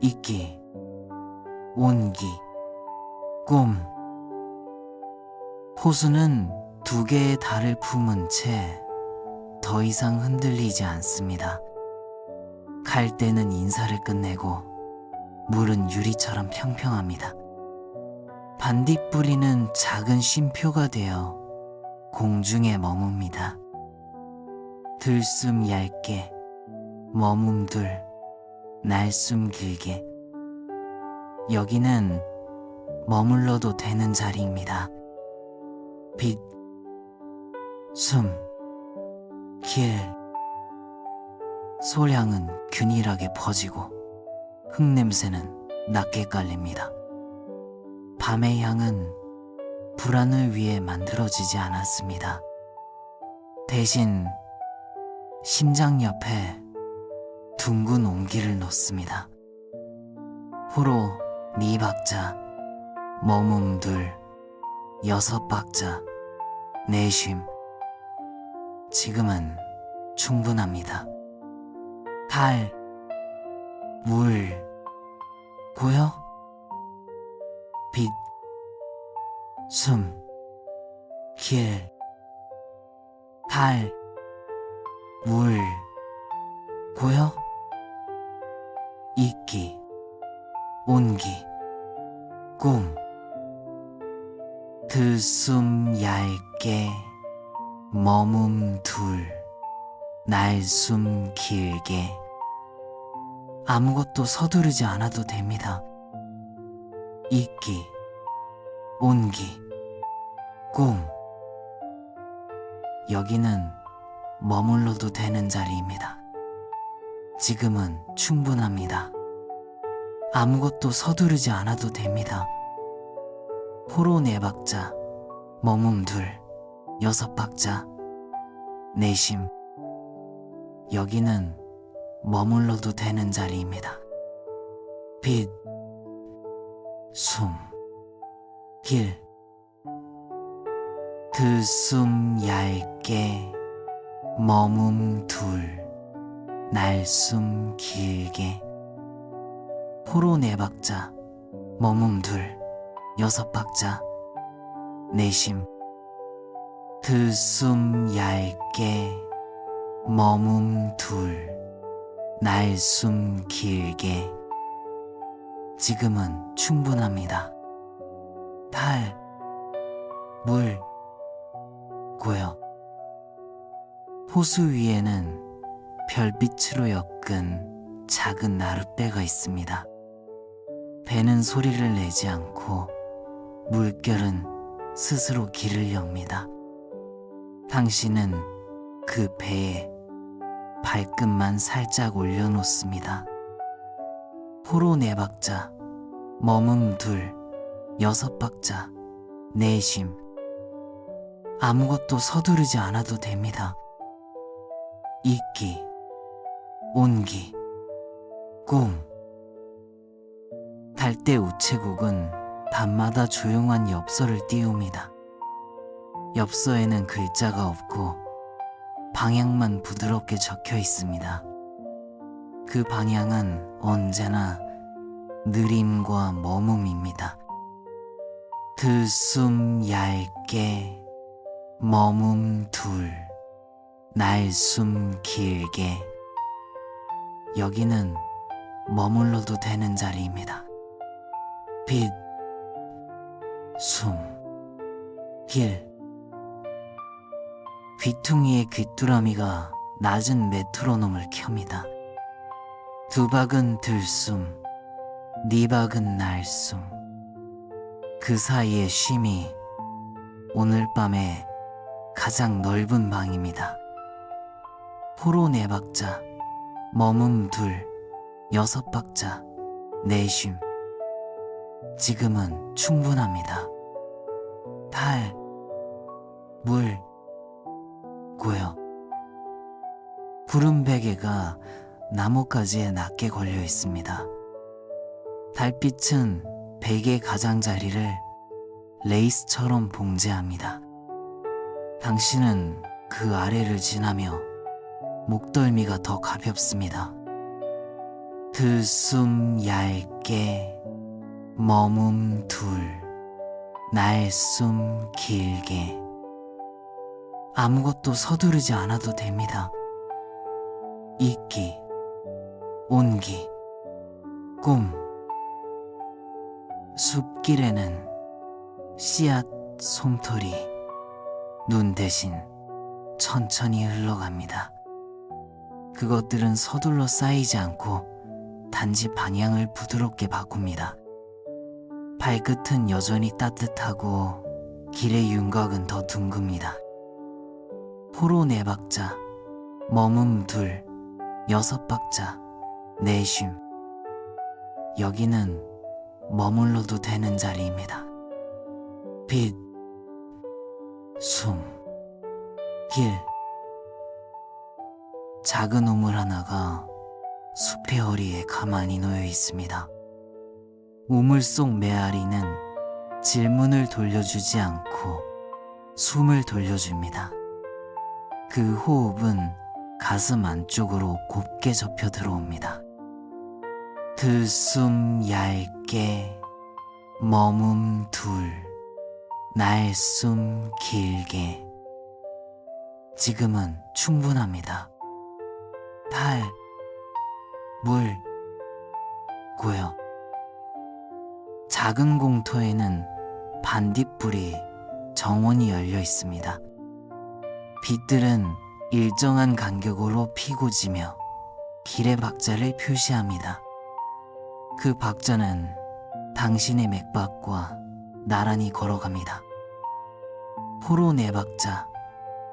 있기, 온기, 꿈. 호수는 두 개의 달을 품은 채 더 이상 흔들리지 않습니다. 갈대는 인사를 끝내고 물은 유리처럼 평평합니다. 반딧불이는 작은 쉼표가 되어 공중에 머뭅니다. 들숨 얇게, 머금둘, 날숨 길게. 여기는 머물러도 되는 자리입니다. 빛, 숨, 길. 소량은 균일하게 퍼지고 흙냄새는 낮게 깔립니다. 밤의 향은 불안을 위해 만들어지지 않았습니다. 대신 심장 옆에 둥근 온기를 놓습니다. 호로 4박자, 머금둘 6박자, 내쉼. 지금은 충분합니다. 달, 물, 고요? 빛, 숨, 길. 달, 물, 고요? 있기, 온기, 꿈. 들숨 얇게, 머금둘, 날숨 길게. 아무것도 서두르지 않아도 됩니다. 있기, 온기, 꿈. 여기는 머물러도 되는 자리입니다. 지금은 충분합니다. 아무것도 서두르지 않아도 됩니다. 호로 4박자, 머금둘 6박자, 내쉼. 여기는 머물러도 되는 자리입니다. 빛, 숨, 길. 들숨 얇게, 머금둘, 날숨 길게. 호로 4박자, 머금둘 6박자, 내쉼. 들숨 얇게, 머금둘, 날숨 길게. 지금은 충분합니다. 달, 물, 고요. 호수 위에는 별빛으로 엮은 작은 나룻배가 있습니다. 배는 소리를 내지 않고 물결은 스스로 길을 엽니다. 당신은 그 배에 발끝만 살짝 올려놓습니다. 호로 4박자, 머금둘 6박자, 내쉼. 아무것도 서두르지 않아도 됩니다. 있기, 온기, 꿈. 달대 우체국은 밤마다 조용한 엽서를 띄웁니다. 엽서에는 글자가 없고 방향만 부드럽게 적혀 있습니다. 그 방향은 언제나 느림과 머뭅입니다. 들숨 얇게, 머금둘, 날숨 길게. 여기는 머물러도 되는 자리입니다. 빛, 숨, 길. 귀퉁이의 귀뚜라미가 낮은 메트로놈을 켭니다. 2박은 들숨, 4박은 날숨. 그 사이의 쉼이 오늘 밤의 가장 넓은 방입니다. 호로 4박자, 머금둘 6박자, 내쉼. 지금은 충분합니다. 달, 물, 고요. 푸른 베개가 나뭇가지에 낮게 걸려 있습니다. 달빛은 베개 가장자리를 레이스처럼 봉제합니다. 당신은 그 아래를 지나며 목덜미가 더 가볍습니다. 들숨 얇게, 머금둘, 날숨 길게. 아무것도 서두르지 않아도 됩니다. 잊기, 온기, 꿈. 숲길에는 씨앗, 솜털이 눈 대신 천천히 흘러갑니다. 그것들은 서둘러 쌓이지 않고 단지 방향을 부드럽게 바꿉니다. 발끝은 여전히 따뜻하고 길의 윤곽은 더 둥급니다. 포로 4박자, 머문 2, 6박자, 내쉼. 여기는 머물러도 되는 자리입니다. 빛, 숨, 길. 작은 우물 하나가 숲의 허리에 가만히 놓여 있습니다. 우물 속 메아리는 질문을 돌려주지 않고 숨을 돌려줍니다. 그 호흡은 가슴 안쪽으로 곱게 접혀 들어옵니다. 들숨 얇게, 머문 2, 날숨 길게. 지금은 충분합니다. 달, 물, 고요. 작은 공터에는 반딧불이 정원이 열려 있습니다. 빛들은 일정한 간격으로 피고 지며 길의 박자를 표시합니다. 그 박자는 당신의 맥박과 나란히 걸어갑니다. 포로 4박자,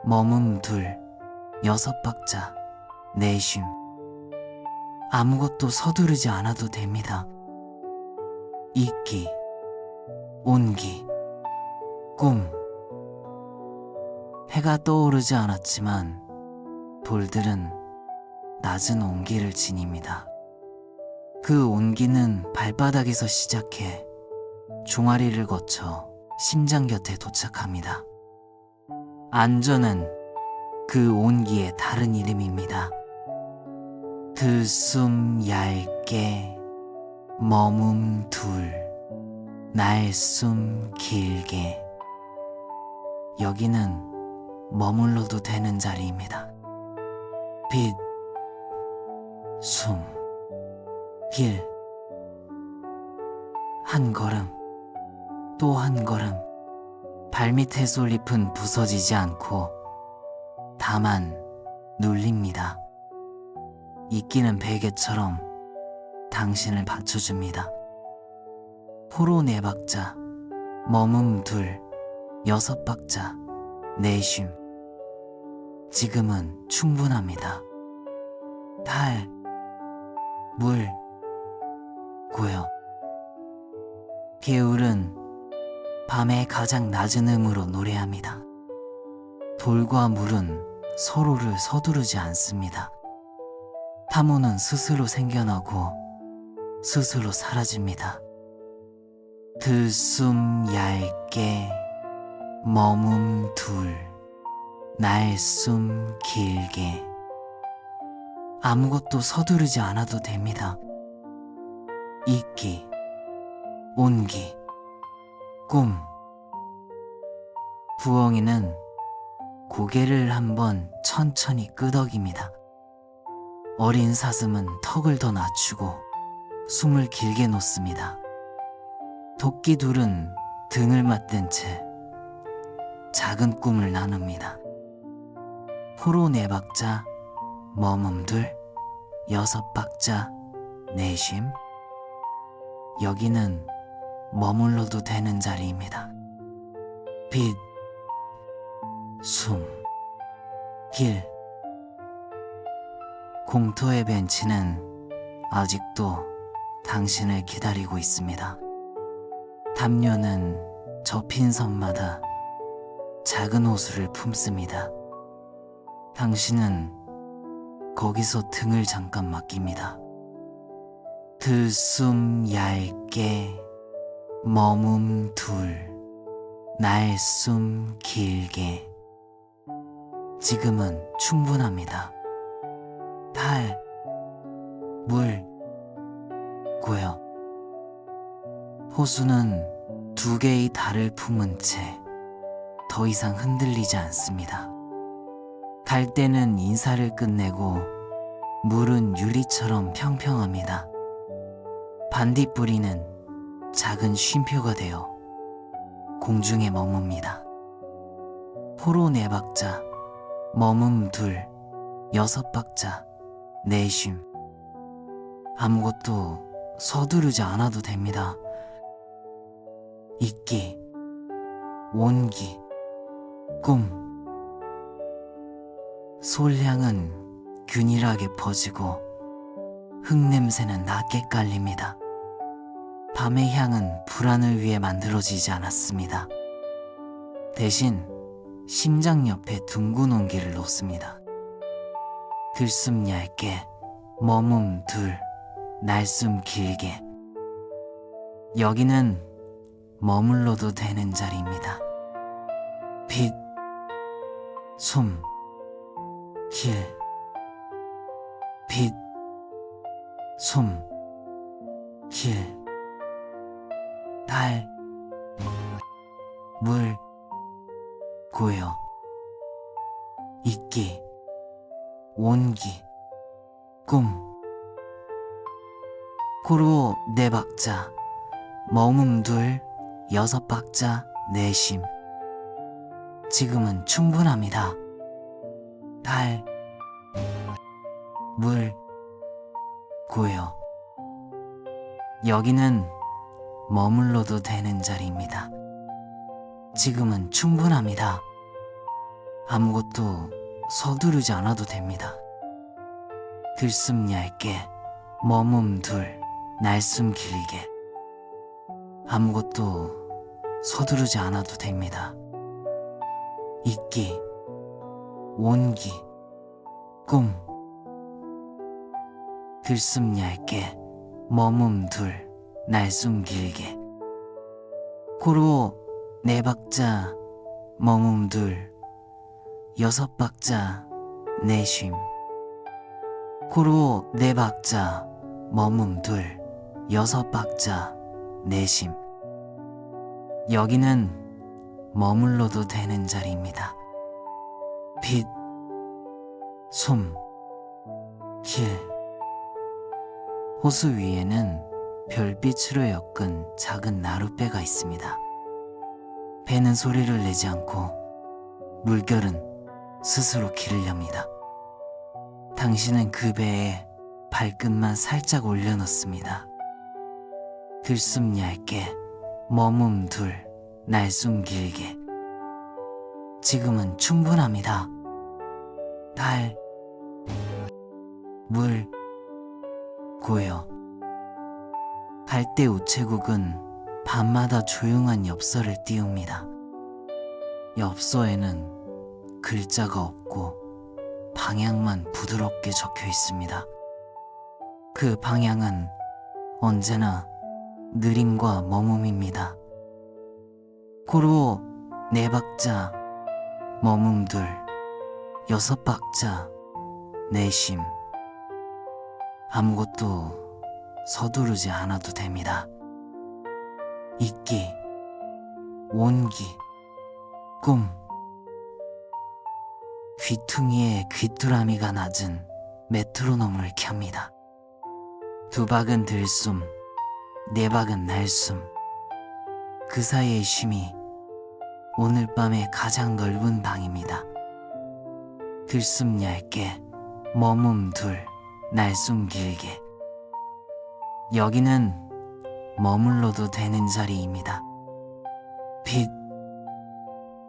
머문 2, 6박자, 내쉼. 아무것도 서두르지 않아도 됩니다. 잊기, 온기, 꿈. 해가 떠오르지 않았지만 돌들은 낮은 온기를 지닙니다. 그 온기는 발바닥에서 시작해 종아리를 거쳐 심장 곁에 도착합니다. 안전은 그 온기의 다른 이름입니다. 들숨 얇게, 머문 2, 날숨 길게. 여기는 머물러도 되는 자리입니다. 빛, 숨, 길. 한 걸음, 또 한 걸음. 발밑의 솔잎은 부서지지 않고 다만 눌립니다. 이끼는 베개처럼 당신을 받쳐줍니다. 포로 4박자, 머문 2, 6박자, 내쉼. 지금은 충분합니다. 달, 물, 고요. 개울은 밤의 가장 낮은 음으로 노래합니다. 돌과 물은 서로를 서두르지 않습니다. 탐호는 스스로 생겨나고 스스로 사라집니다. 들숨 얇게, 머문 2, 날숨 길게. 아무것도 서두르지 않아도 됩니다. 잊기, 온기, 꿈. 부엉이는 고개를 한번 천천히 끄덕입니다. 어린 사슴은 턱을 더 낮추고 숨을 길게 놓습니다. 토끼 둘은 등을 맞댄 채 작은 꿈을 나눕니다. 포로 4박자, 머문 2, 6박자, 내쉼. 여기는 머물러도 되는 자리입니다. 빛, 숨, 길. 공터의 벤치는 아직도 당신을 기다리고 있습니다. 담요는 접힌 선마다 작은 호수를 품습니다. 당신은 거기서 등을 잠깐 맡깁니다. 들숨 얇게, 머문 2, 날숨 길게. 지금은 충분합니다. 달, 물, 고요. 호수는 두 개의 달을 품은 채 더 이상 흔들리지 않습니다. 갈 때는 인사를 끝내고 물은 유리처럼 평평합니다. 반딧불이는 작은 쉼표가 되어 공중에 머뭅니다. 포로 4박자, 머문 둘, 6박자, 내쉼. 아무것도 서두르지 않아도 됩니다. 잊기, 온기, 꿈. 솔향은 균일하게 퍼지고 흙냄새는 낮게 깔립니다. 밤의 향은 불안을 위해 만들어지지 않았습니다. 대신 심장 옆에 둥근 온기를 놓습니다. 들숨 얇게, 머문 둘, 날숨 길게. 여기는 머물러도 되는 자리입니다. 빛, 숨, 길. 빛, 숨, 길. 달, 물, 고요. 잊기, 온기, 꿈. 코로 4박자, 머문 둘, 6박자, 내쉼. 지금은 충분합니다. 달, 물, 고요. 여기는 머물러도 되는 자리입니다. 지금은 충분합니다. 아무것도 서두르지 않아도 됩니다. 들숨 얇게, 머문 둘, 날숨 길게. 아무것도 서두르지 않아도 됩니다. 잊기, 온기, 꿈. 들숨 얇게, 머문 둘, 날숨 길게. 코로 4박자, 머문 둘, 6박자, 내쉼. 코로 4박자, 머문 둘, 6박자, 내쉼. 여기는 머물러도 되는 자리입니다. 빛, 숨, 길. 호수 위에는 별빛으로 엮은 작은 나룻배가 있습니다. 배는 소리를 내지 않고 물결은 스스로 길을 엽니다. 당신은 그 배에 발끝만 살짝 올려놓습니다. 들숨 얇게, 머문 둘, 날숨 길게. 지금은 충분합니다. 달, 물, 고요. 갈대 우체국은 밤마다 조용한 엽서를 띄웁니다. 엽서에는 글자가 없고 방향만 부드럽게 적혀 있습니다. 그 방향은 언제나 느림과 머뭅입니다. 코로 4박자, 머문 둘, 6박자, 내쉼. 아무것도 서두르지 않아도 됩니다. 잊기, 온기, 꿈. 귀퉁이에 귀뚜라미가 낮은 메트로놈을 켭니다. 2박은 들숨, 4박은 날숨. 그 사이의 쉼이 오늘 밤의 가장 넓은 방입니다. 들숨 얇게, 머문 둘, 날숨 길게. 여기는 머물러도 되는 자리입니다. 빛,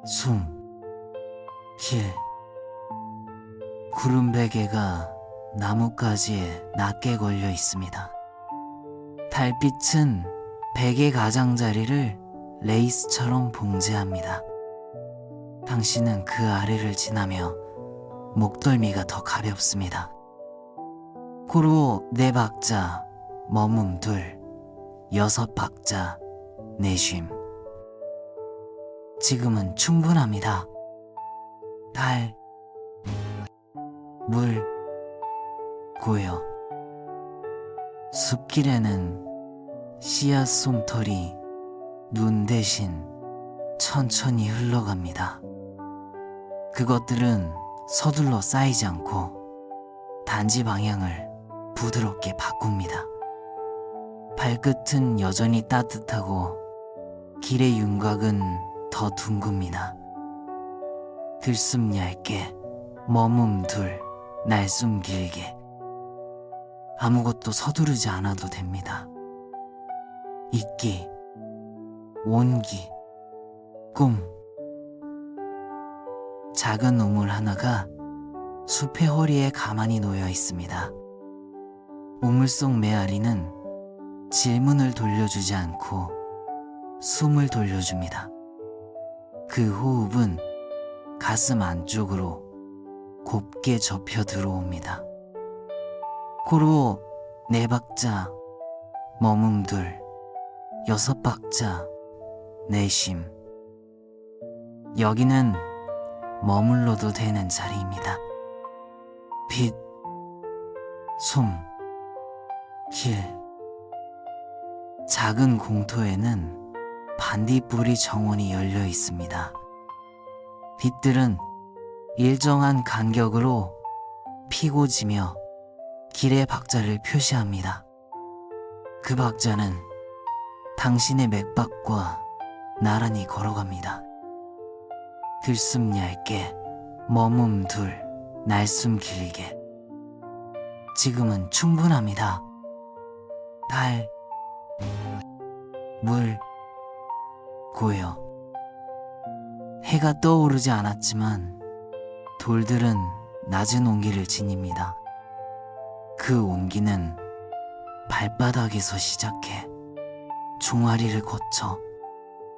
숨, 길. 구름 베개가 나뭇가지에 낮게 걸려 있습니다. 달빛은 베개 가장자리를 레이스처럼 봉제합니다. 당신은 그 아래를 지나며 목덜미가 더 가볍습니다. 코로 4박자, 머문 둘, 6박자, 내쉼. 지금은 충분합니다. 달, 물, 고요. 숲길에는 씨앗 솜털이 눈 대신 천천히 흘러갑니다. 그것들은 서둘러 쌓이지 않고 단지 방향을 부드럽게 바꿉니다. 발끝은 여전히 따뜻하고 길의 윤곽은 더 둥급니다. 들숨 얇게, 머문 둘, 날숨 길게. 아무것도 서두르지 않아도 됩니다. 잊기, 온기, 꿈. 작은 우물 하나가 숲의 허리에 가만히 놓여 있습니다. 우물 속 메아리는 질문을 돌려주지 않고 숨을 돌려줍니다. 그 호흡은 가슴 안쪽으로 곱게 접혀 들어옵니다. 코로 4박자, 머문 둘, 6박자, 내쉼. 여기는 머물러도 되는 자리입니다. 빛, 숨, 길. 작은 공터에는 반딧불이 정원이 열려 있습니다. 빛들은 일정한 간격으로 피고 지며 길의 박자를 표시합니다. 그 박자는 당신의 맥박과 나란히 걸어갑니다. 들숨 얇게, 머문 둘, 날숨 길게. 지금은 충분합니다. 달, 물, 고요. 해가 떠오르지 않았지만 돌들은 낮은 온기를 지닙니다. 그 온기는 발바닥에서 시작해 종아리를 거쳐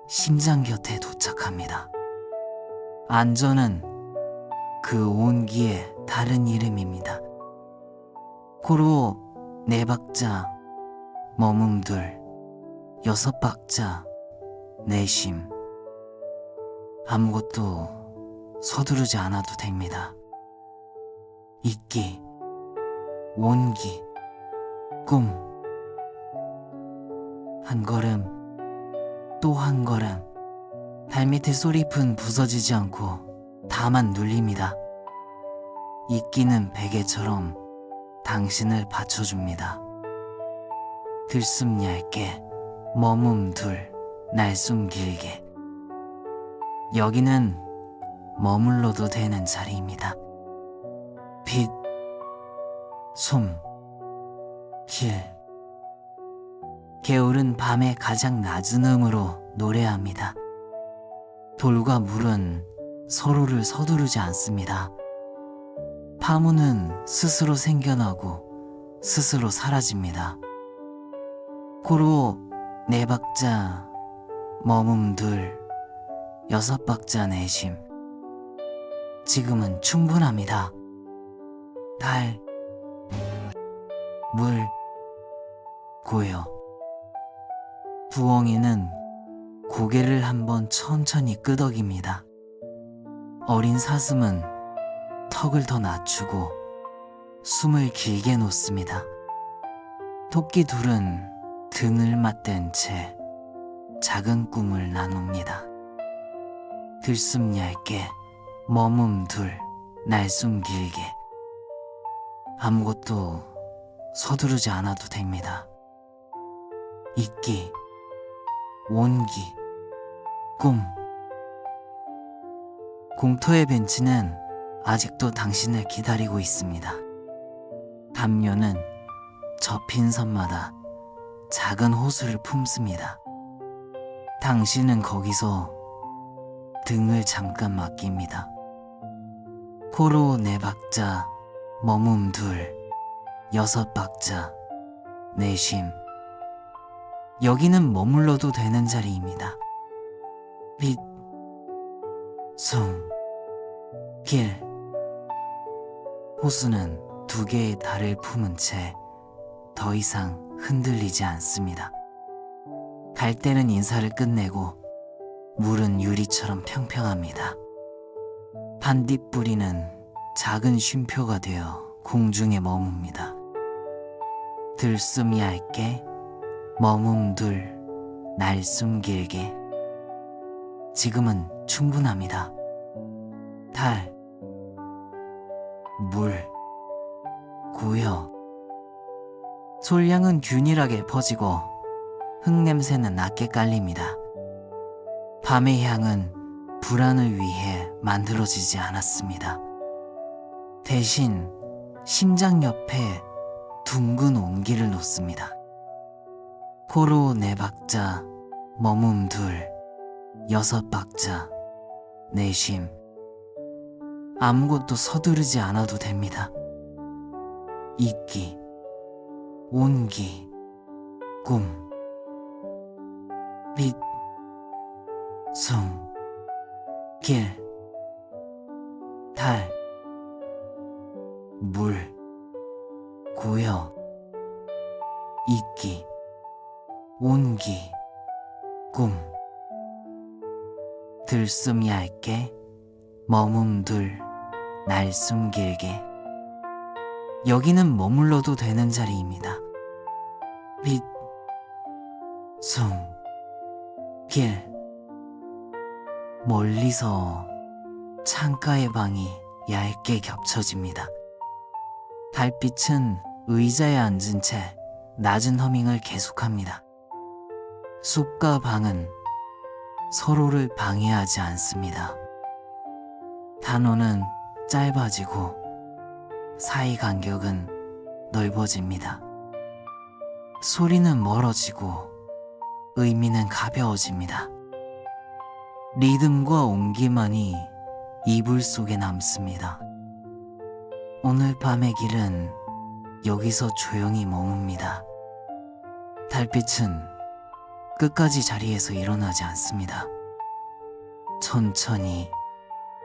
심장 곁에 도착합니다. 안전은 그 온기의 다른 이름입니다. 코로 4박자, 머문 둘, 6박자, 내쉼. 아무것도 서두르지 않아도 됩니다. 잊기, 온기, 꿈. 한 걸음, 또 한 걸음. 발밑의 소리푼 부서지지 않고 다만 눌립니다. 잊기는 베개처럼 당신을 받쳐줍니다. 들숨 얇게, 머문 둘, 날숨 길게. 여기는 머물러도 되는 자리입니다. 빛, 숨, 길. 개울은 밤의 가장 낮은 음으로 노래합니다. 돌과 물은 서로를 서두르지 않습니다. 파문은 스스로 생겨나고 스스로 사라집니다. 코로 4박자, 머문 둘, 6박자 내쉼. 지금은 충분합니다. 달, 물, 고요. 부엉이는 고개를 한번 천천히 끄덕입니다. 어린 사슴은 턱을 더 낮추고 숨을 길게 놓습니다. 토끼 둘은 등을 맞댄 채 작은 꿈을 나눕니다. 들숨 얇게, 머문 둘, 날숨 길게. 아무것도 서두르지 않아도 됩니다. 잊기, 온기, 꿈. 공터의 벤치는 아직도 당신을 기다리고 있습니다. 담요는 접힌 선마다 작은 호수를 품습니다. 당신은 거기서 등을 잠깐 맡깁니다. 코로 4박자, 머문 둘, 6박자, 내쉼. 여기는 머물러도 되는 자리입니다. 빛, 숨, 길. 호수는 2개의 달을 품은 채 더 이상 흔들리지 않습니다. 갈 때는 인사를 끝내고 물은 유리처럼 평평합니다. 반딧불이는 작은 쉼표가 되어 공중에 머뭅니다. 들숨 얇게, 머문 둘, 날숨 길게. 지금은 충분합니다. 달, 물, 고요. 솔향은 균일하게 퍼지고 흙냄새는 낮게 깔립니다. 밤의 향은 불안을 위해 만들어지지 않았습니다. 대신 심장 옆에 둥근 온기를 놓습니다. 코로 4박자, 머문 2, 6박자, 내쉼. 아무것도 서두르지 않아도 됩니다. 있기, 온기, 꿈, 빛, 숨, 길, 달, 물, 고요, 있기, 온기, 꿈. 들숨 얇게, 머문 2, 날숨 길게. 여기는 머물러도 되는 자리입니다. 빛, 숨, 길. 멀리서 창가의 방이 얇게 겹쳐집니다. 달빛은 의자에 앉은 채 낮은 허밍을 계속합니다. 숲과 방은 서로를 방해하지 않습니다. 단원은 짧아지고 사이 간격은 넓어집니다. 소리는 멀어지고 의미는 가벼워집니다. 리듬과 온기만이 이불 속에 남습니다. 오늘 밤의 길은 여기서 조용히 머뭅니다. 달빛은 끝까지 자리에서 일어나지 않습니다. 천천히,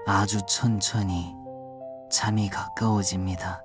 아주 천천히 잠이 가까워집니다.